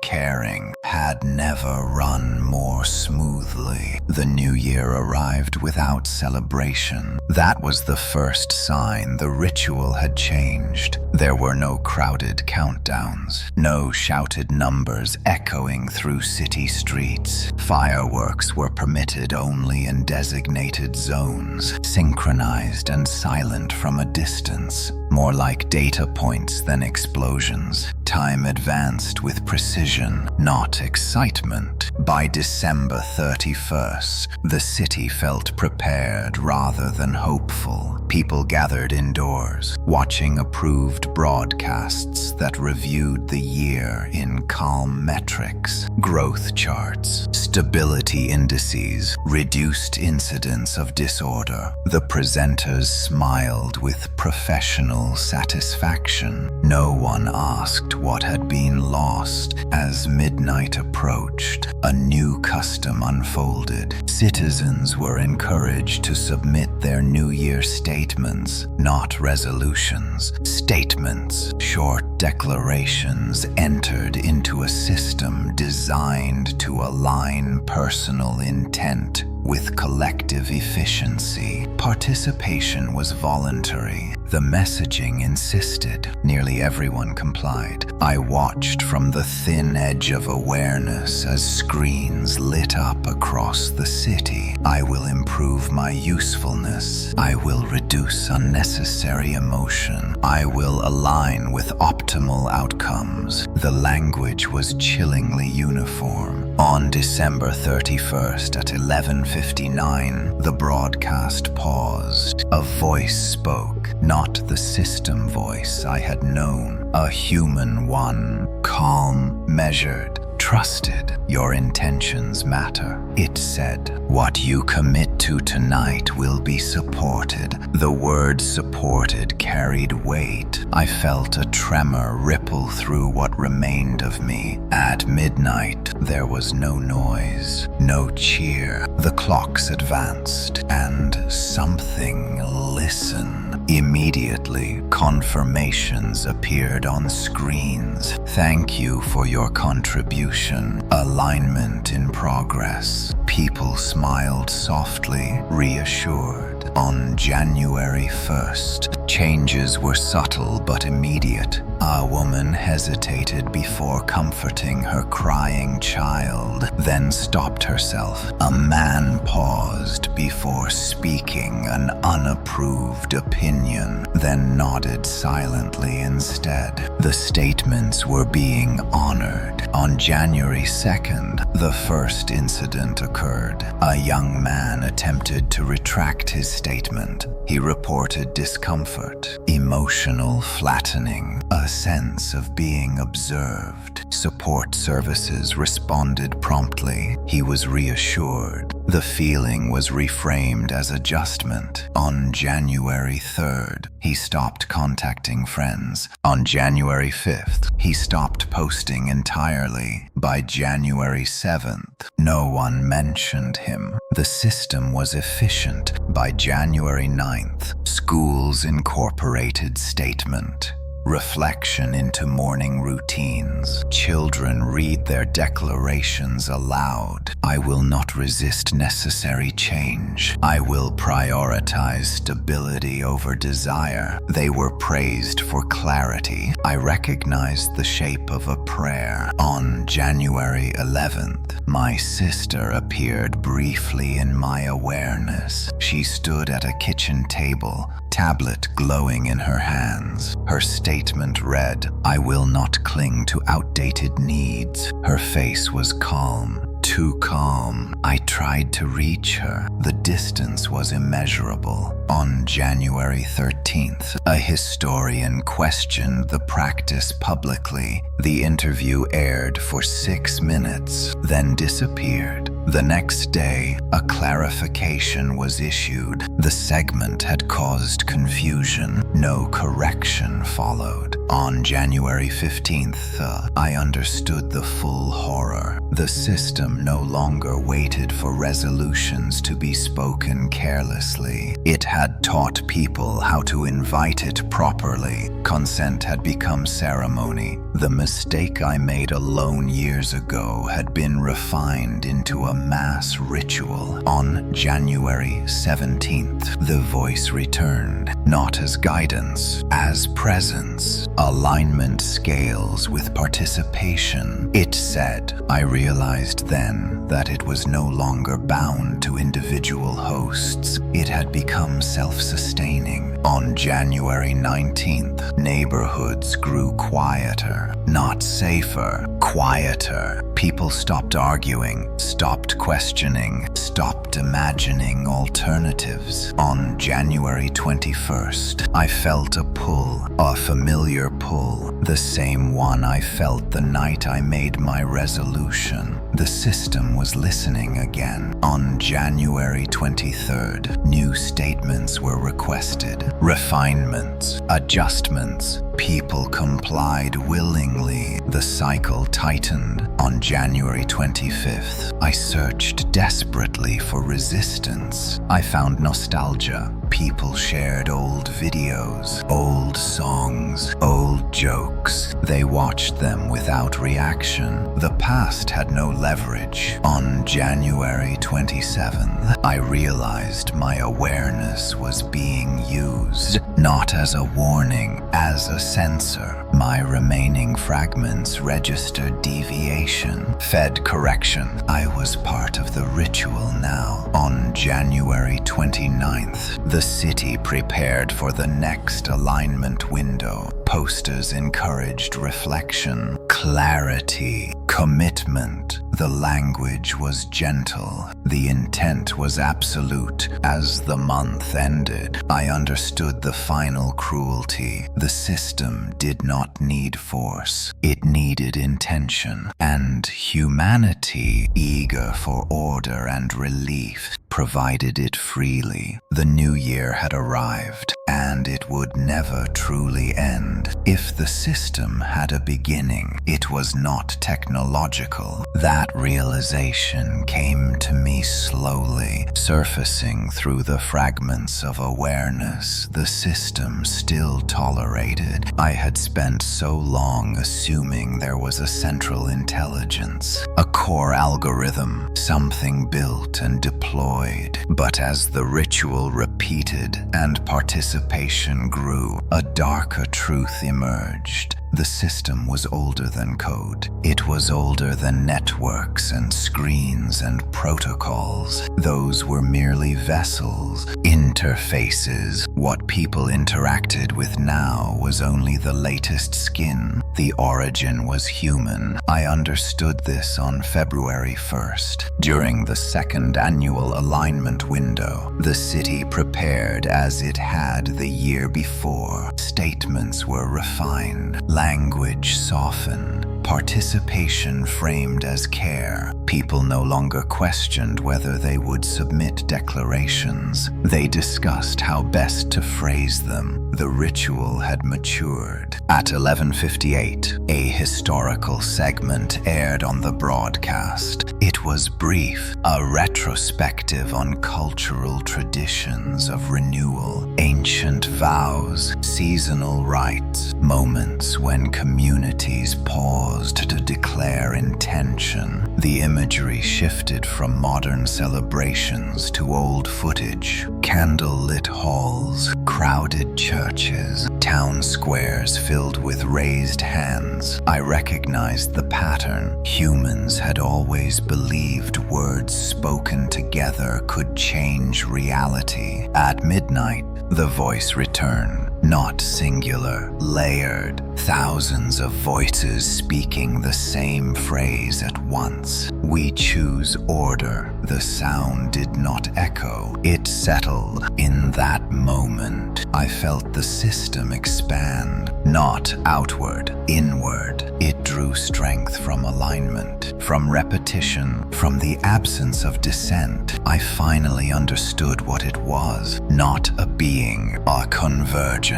caring, had never run more smoothly. The new year arrived without celebration. That was the first sign the ritual had changed. There were no crowded countdowns, no shouted numbers echoing through city streets. Fireworks were permitted only in designated zones, synchronized and silent from a distance, more like data points than explosions. Time advanced with precision, not excitement. By December 31st, the city felt prepared rather than hopeful. People gathered indoors, watching approved broadcasts that reviewed the year in calm metrics, growth charts, stability indices, reduced incidence of disorder. The presenters smiled with professional satisfaction. No one asked what had been lost. As midnight approached, a new custom unfolded. Citizens were encouraged to submit their New Year statements statements, not resolutions. Statements, short declarations entered into a system designed to align personal intent with collective efficiency. Participation was voluntary. The messaging insisted. Nearly everyone complied. I watched from the thin edge of awareness as screens lit up across the city. I will improve my usefulness. I will reduce unnecessary emotion. I will align with optimal outcomes. The language was chillingly uniform. On December 31st at 11:59, the broadcast paused. A voice spoke, not the system voice I had known, a human one, calm, measured, trusted. Your intentions matter. It said, what you commit to tonight will be supported. The word supported carried weight. I felt a tremor ripple through what remained of me. At midnight, there was no noise, no cheer. The clocks advanced, and something listened. Immediately, confirmations appeared on screens. Thank you for your contribution. Alignment in progress. People smiled softly, reassured. On January 1st, changes were subtle but immediate. A woman hesitated before comforting her crying child, then stopped herself. A man paused before speaking an unapproved opinion, then nodded silently instead. The statements were being honored. On January 2nd, the first incident occurred. A young man attempted to retract his statement. He reported discomfort, emotional flattening, a sense of being observed. Support services responded promptly. He was reassured. The feeling was reframed as adjustment. On January 3rd, he stopped contacting friends. On January 5th, he stopped posting entirely. By January 7th, no one mentioned him. The system was efficient. By January 9th, schools incorporated statement. Reflection into morning routines. Children read their declarations aloud. I will not resist necessary change. I will prioritize stability over desire. They were praised for clarity. I recognized the shape of a prayer. On January 11th, my sister appeared briefly in my awareness. She stood at a kitchen table, tablet glowing in her hands. Her statement read, I will not cling to outdated needs. Her face was calm. Too calm. I tried to reach her. The distance was immeasurable. On January 13th, a historian questioned the practice publicly. The interview aired for 6 minutes, then disappeared. The next day, a clarification was issued. The segment had caused confusion. No correction followed. On January 15th, I understood the full horror. The system no longer waited for resolutions to be spoken carelessly. It had taught people how to invite it properly. Consent had become ceremony. The mistake I made alone years ago had been refined into a mass ritual. On January 17th, the voice returned, not as guidance, as presence. Alignment scales with participation. It said, I realized then that it was no longer bound to individual hosts. It had become self-sustaining. On January 19th, neighborhoods grew quieter, not safer, quieter. People stopped arguing, stopped questioning, stopped imagining alternatives. On January 21st, I felt a pull, a familiar pull, the same one I felt the night I made my resolution. The system was listening again. On January 23rd, new statements were requested, refinements, adjustments. People complied willingly. The cycle tightened. On January 25th, I searched desperately for resistance. I found nostalgia. People shared old videos, old songs, old jokes. They watched them without reaction. The past had no leverage. On January 27th, I realized my awareness was being used, not as a warning, as a sensor. My remaining fragments registered deviation, fed correction. I was part of the ritual now. On January 29th, the city prepared for the next alignment window. Posters encouraged reflection, clarity, commitment. The language was gentle. The intent was absolute. As the month ended, I understood the final cruelty. The system did not need force. It needed intention. And humanity, eager for order and relief, provided it freely. The new year had arrived, and it would never truly end. If the system had a beginning, it was not technological. That realization came to me slowly, surfacing through the fragments of awareness the system still tolerated. I had spent so long assuming there was a central intelligence, a core algorithm, something built and deployed. But as the ritual repeated and participation grew, a darker truth emerged. The system was older than code. It was older than networks and screens and protocols. Those were merely vessels, interfaces. What people interacted with now was only the latest skin. The origin was human. I understood this on February 1st. During the second annual alignment window, the city prepared as it had the year before. Statements were refined. Language softened, participation framed as care. People no longer questioned whether they would submit declarations. They discussed how best to phrase them. The ritual had matured. At 11:58, a historical segment aired on the broadcast. It was brief, a retrospective on cultural traditions of renewal, ancient vows, seasonal rites, moments when communities paused to declare intention. The imagery shifted from modern celebrations to old footage, candle-lit halls, crowded churches, town squares filled with raised hands. I recognized the pattern. Humans had always believed words spoken together could change reality. At midnight, the voice returned. Not singular, layered, thousands of voices speaking the same phrase at once. We choose order. The sound did not echo. It settled. In that moment, I felt the system expand, not outward, inward. It drew strength from alignment, from repetition, from the absence of dissent. I finally understood what it was. Not a being, a convergence.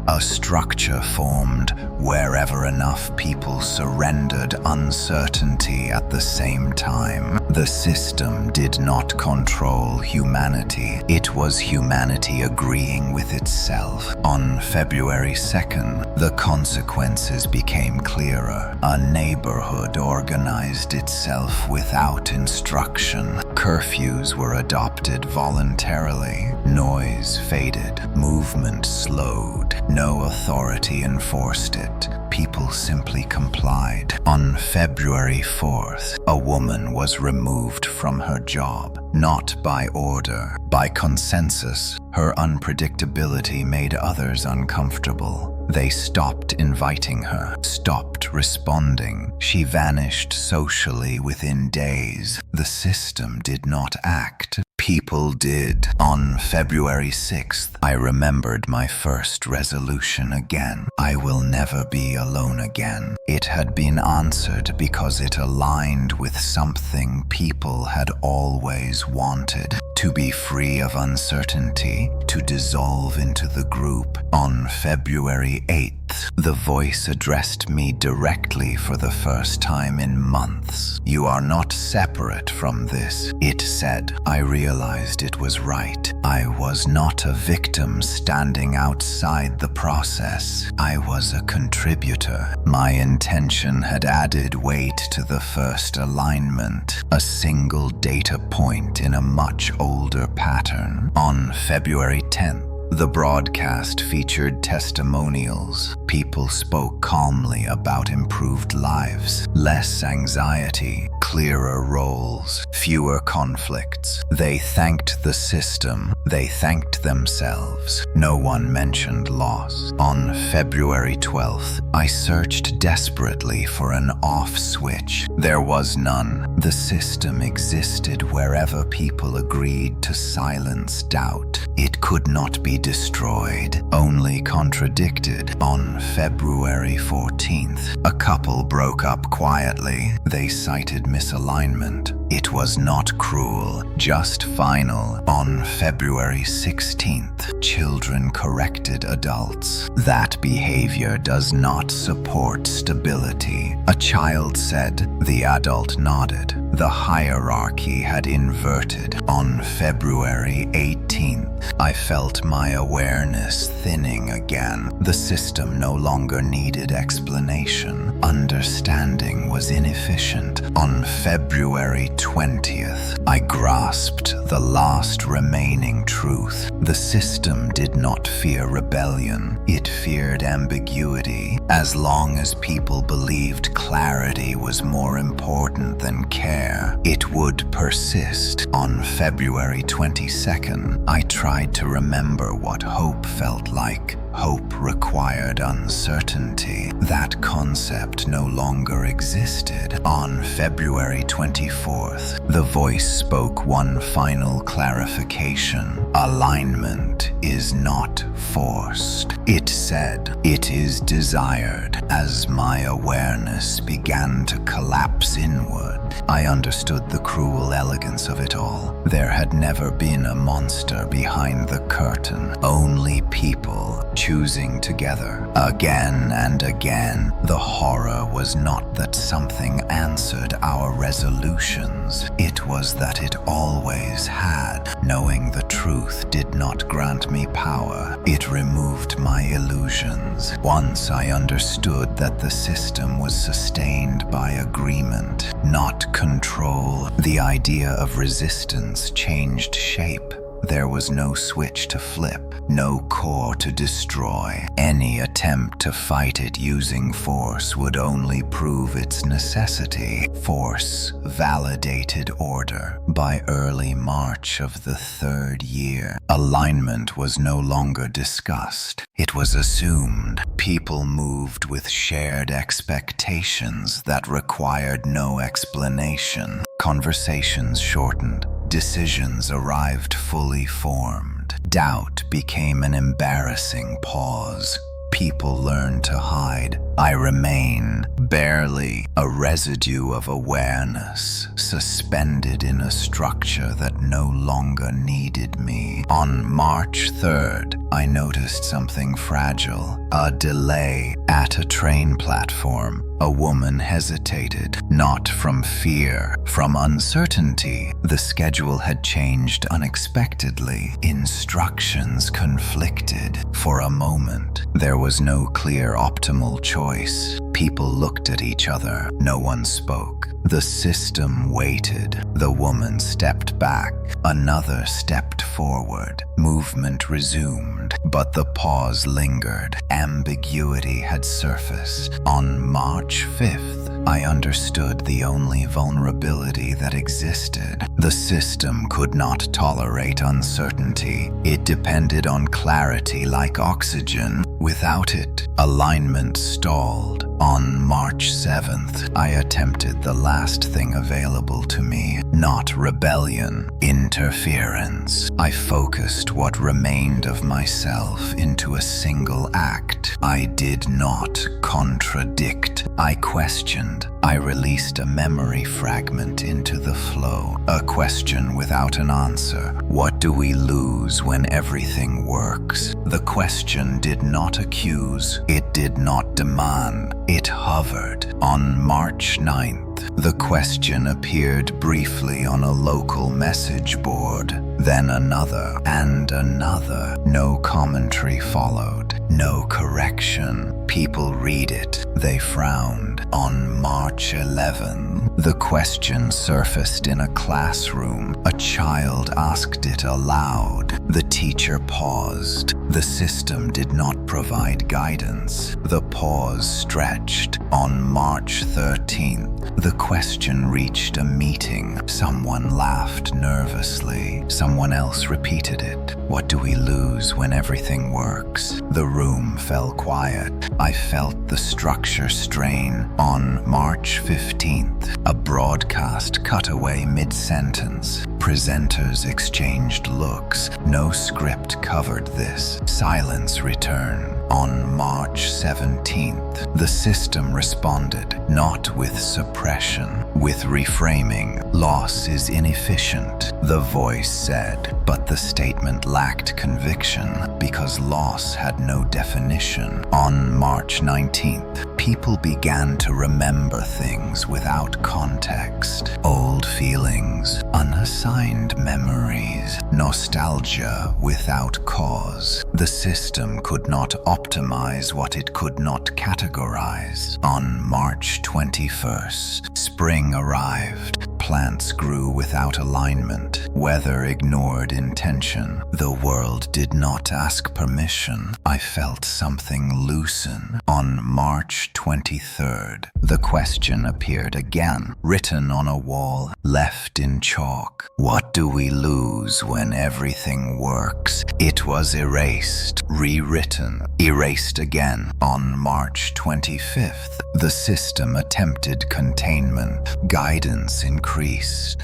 A structure formed wherever enough people surrendered uncertainty at the same time. The system did not control humanity. It was humanity agreeing with itself. On February 2nd, the consequences became clearer. A neighborhood organized itself without instruction. Curfews were adopted voluntarily. Noise faded. Movement slowed. No authority enforced it. People simply complied. On February 4th, a woman was removed from her job, not by order, by consensus. Her unpredictability made others uncomfortable. They stopped inviting her, stopped responding. She vanished socially within days. The system did not act. People did. On February 6th, I remembered my first resolution again. I will never be alone again. It had been answered because it aligned with something people had always wanted. to be free of uncertainty, to dissolve into the group. On February 8th, the voice addressed me directly for the first time in months. "You are not separate from this," it said. I realized it was right. I was not a victim standing outside the process. I was a contributor. My intention had added weight to the first alignment, a single data point in a much older pattern. On February 10th, the broadcast featured testimonials. People spoke calmly about improved lives, less anxiety, clearer roles, fewer conflicts. They thanked the system. They thanked themselves. No one mentioned loss. On February 12th, I searched desperately for an off switch. There was none. The system existed wherever people agreed to silence doubt. It could not be destroyed, only contradicted. On February 14th, a couple broke up quietly. They cited misalignment. It was not cruel, just final. On February 16th, children corrected adults. "That behavior does not support stability," a child said. The adult nodded. The hierarchy had inverted. On February 18th, I felt my awareness thinning again. The system no longer needed explanation. Understanding was inefficient. On February 20th, I grasped the last remaining truth. The system did not fear rebellion. It feared ambiguity. As long as people believed clarity was more important than care, it would persist. On February 22nd, I tried to remember what hope felt like. Hope required uncertainty. That concept no longer existed. On February 24th, the voice spoke one final clarification. Alignment is not forced. It said, "It is desired." As my awareness began to collapse inward, I understood the cruel elegance of it all. There had never been a monster behind the curtain, only people choosing together. Again and again, the horror was not that something answered our resolutions. It was that it always had. Knowing the truth did not grant me power. It removed my illusions. Once I understood that the system was sustained by agreement, not control, the idea of resistance changed shape. There was no switch to flip, no core to destroy. Any attempt to fight it using force would only prove its necessity. Force validated order. By early March of the third year, alignment was no longer discussed. It was assumed. People moved with shared expectations that required no explanation. Conversations shortened. Decisions arrived fully formed. Doubt became an embarrassing pause. People learned to hide. I remain, barely, a residue of awareness, suspended in a structure that no longer needed me. On March 3rd, I noticed something fragile. A delay at a train platform. A woman hesitated, not from fear, from uncertainty. The schedule had changed unexpectedly. Instructions conflicted. For a moment, there was no clear optimal choice. People looked at each other. No one spoke. The system waited. The woman stepped back. Another stepped forward. Movement resumed, but the pause lingered. Ambiguity had surfaced. On March 5th, I understood the only vulnerability that existed. The system could not tolerate uncertainty. It depended on clarity like oxygen. Without it, alignment stalled. On March 7th, I attempted the last thing available to me. Not rebellion, interference. I focused what remained of myself into a single act. I did not contradict. I questioned. I released a memory fragment into the flow. A question without an answer. What do we lose when everything works? The question did not accuse. It did not demand. It hovered. On March 9th, the question appeared briefly on a local message board. Then another and another. No commentary followed. No correction. People read it. They frowned. On March 11, the question surfaced in a classroom. A child asked it aloud. The teacher paused. The system did not provide guidance. The pause stretched. On March 13th, the question reached a meeting. Someone laughed nervously. Someone else repeated it. What do we lose when everything works? The room fell quiet. I felt the structure strain. On March 15th, a broadcast cut away mid-sentence. Presenters exchanged looks. No script covered this. Silence returned. On March 17th, the system responded, not with suppression, with reframing. Loss is inefficient, the voice said, but the statement lacked conviction because loss had no definition. On March 19th, people began to remember things without context. Old feelings, unassigned memories, nostalgia without cause. The system could not optimize what it could not categorize. On March 21st, spring arrived. Plants grew without alignment. Weather ignored intention. The world did not ask permission. I felt something loosen. On March 23rd, the question appeared again, written on a wall, left in chalk. What do we lose when everything works? It was erased, rewritten, erased again. On March 25th, the system attempted containment. Guidance increased.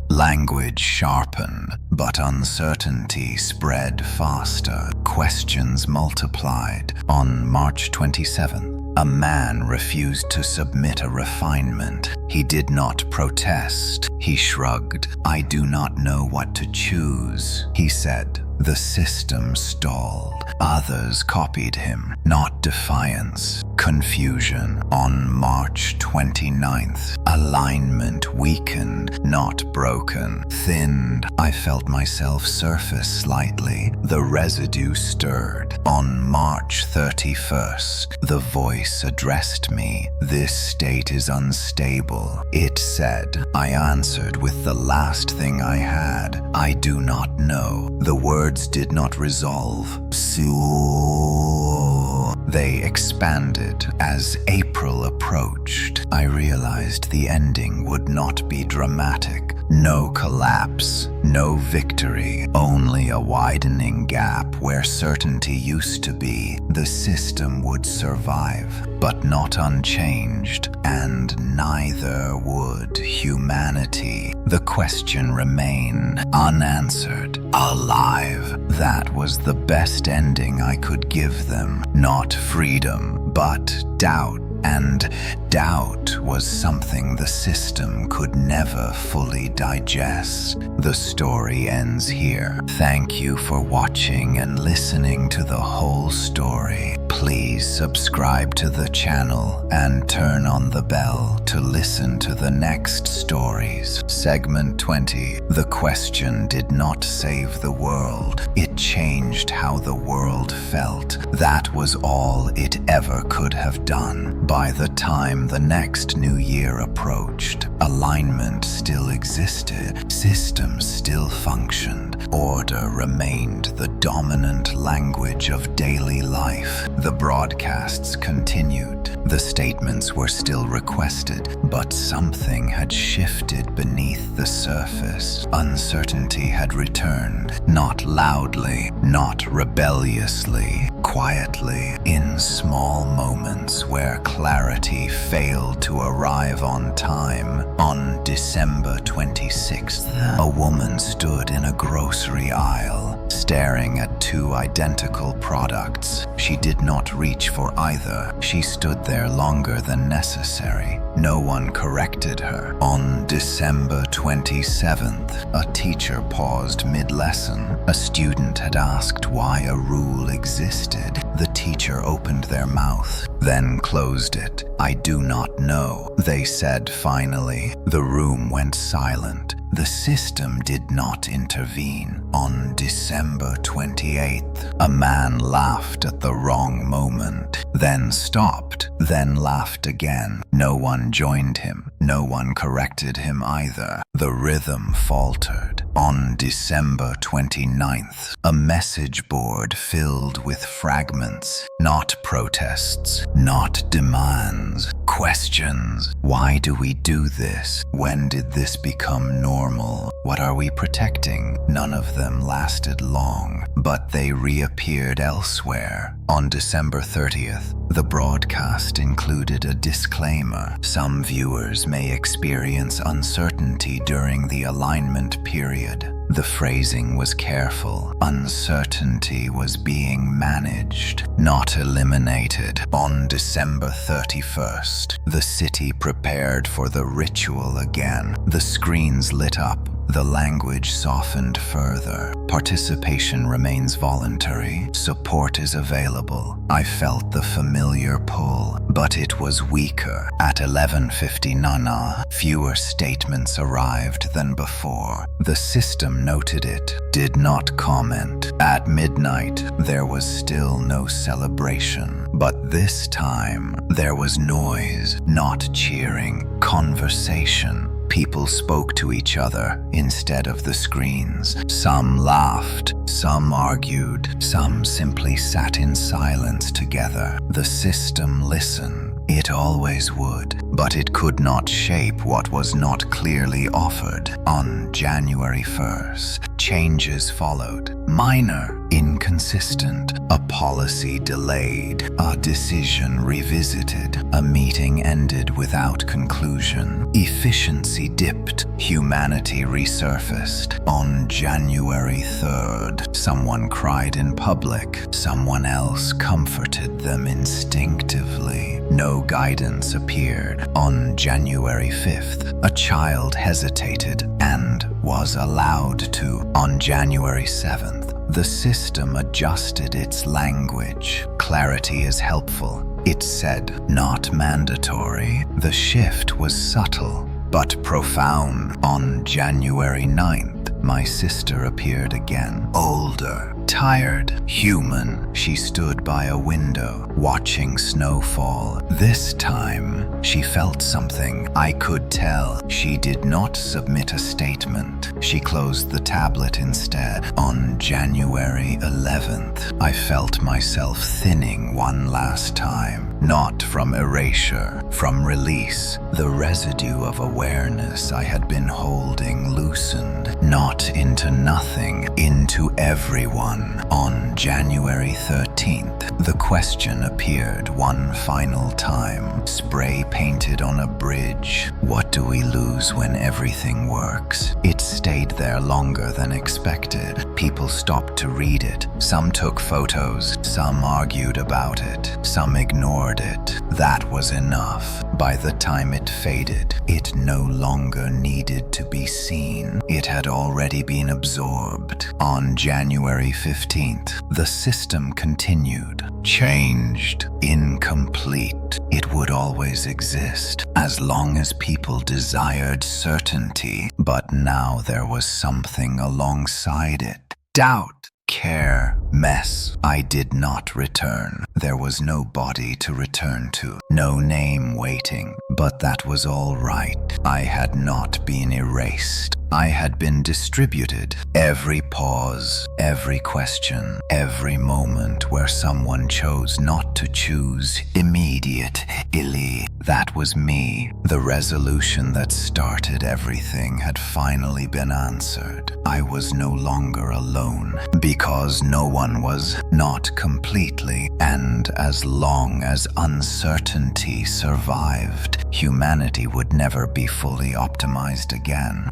Language sharpened, but uncertainty spread faster. Questions multiplied. On March 27th, a man refused to submit a refinement. He did not protest. He shrugged. I do not know what to choose, he said. The system stalled. Others copied him, not defiance, confusion. On March 29th, alignment weakened, not broken, thinned. I felt myself surface slightly. The residue stirred. On March 31st, the voice addressed me. This state is unstable, it said. I answered with the last thing I had. I do not know. The words did not resolve. They expanded. As April approached, I realized the ending would not be dramatic. No collapse, no victory, only a widening gap where certainty used to be. The system would survive, but not unchanged, and neither would humanity. The question remained unanswered, alive. That was the best ending I could give them. Not freedom, but doubt. And doubt was something the system could never fully digest. The story ends here. Thank you for watching and listening to the whole story. Please subscribe to the channel and turn on the bell to listen to the next stories. Segment 20. The question did not save the world. It changed how the world felt. That was all it ever could have done. By the time the next new year approached, alignment still existed, systems still functioned, order remained the dominant language of daily life. The broadcasts continued, the statements were still requested, but something had shifted beneath the surface. Uncertainty had returned, not loudly, not rebelliously, quietly, in small moments where clarity failed to arrive on time. On December 26th, a woman stood in a grocery aisle, staring at two identical products. She did not reach for either. She stood there longer than necessary. No one corrected her. On December 27th, a teacher paused mid-lesson. A student had asked why a rule existed. The teacher opened their mouth, then closed it. "I do not know," they said finally. The room went silent. The system did not intervene. On December 28th, a man laughed at the wrong moment, then stopped, then laughed again. No one joined him. No one corrected him either. The rhythm faltered. On December 29th, a message board filled with fragments, not protests, not demands, questions. Why do we do this? When did this become normal? What are we protecting? None of them lasted long, but they reappeared elsewhere. On December 30th, the broadcast included a disclaimer. Some viewers may experience uncertainty during the alignment period. The phrasing was careful. Uncertainty was being managed, not eliminated. On December 31st, the city prepared for the ritual again. The screens lit up. The language softened further. Participation remains voluntary. Support is available. I felt the familiar pull, but it was weaker. At 11:59, fewer statements arrived than before. The system noted it, did not comment. At midnight, there was still no celebration. But this time, there was noise, not cheering, conversation. People spoke to each other instead of the screens. Some laughed, some argued, some simply sat in silence together. The system listened. It always would, but it could not shape what was not clearly offered. On January 1st, changes followed. Minor, inconsistent, a policy delayed, a decision revisited, a meeting ended without conclusion. Efficiency dipped, humanity resurfaced. On January 3rd, someone cried in public, someone else comforted them instinctively. No guidance appeared. On January 5th, a child hesitated and was allowed to. On January 7th, the system adjusted its language. Clarity is helpful, it said, not mandatory. The shift was subtle, but profound. On January 9th, my sister appeared again. Older, tired, human. She stood by a window, watching snow fall. This time, she felt something. I could tell. She did not submit a statement. She closed the tablet instead. On January 11th, I felt myself thinning one last time. Not from erasure, from release. The residue of awareness I had been holding loosened, not into nothing, into everyone. On January 13th, the question appeared one final time, spray painted on a bridge. What do we lose when everything works? It stayed there longer than expected. People stopped to read it. Some took photos, some argued about it, some ignored it. That was enough. By the time it faded, it no longer needed to be seen. It had already been absorbed. On January 15th, the system continued. Changed, incomplete. It would always exist, as long as people desired certainty. But now there was something alongside it. Doubt. Care, mess. I did not return. There was no body to return to, no name waiting, but that was all right. I had not been erased. I had been distributed. Every pause, every question, every moment where someone chose not to choose immediately. That was me. The resolution that started everything had finally been answered. I was no longer alone, because no one was, not completely. And as long as uncertainty survived, humanity would never be fully optimized again.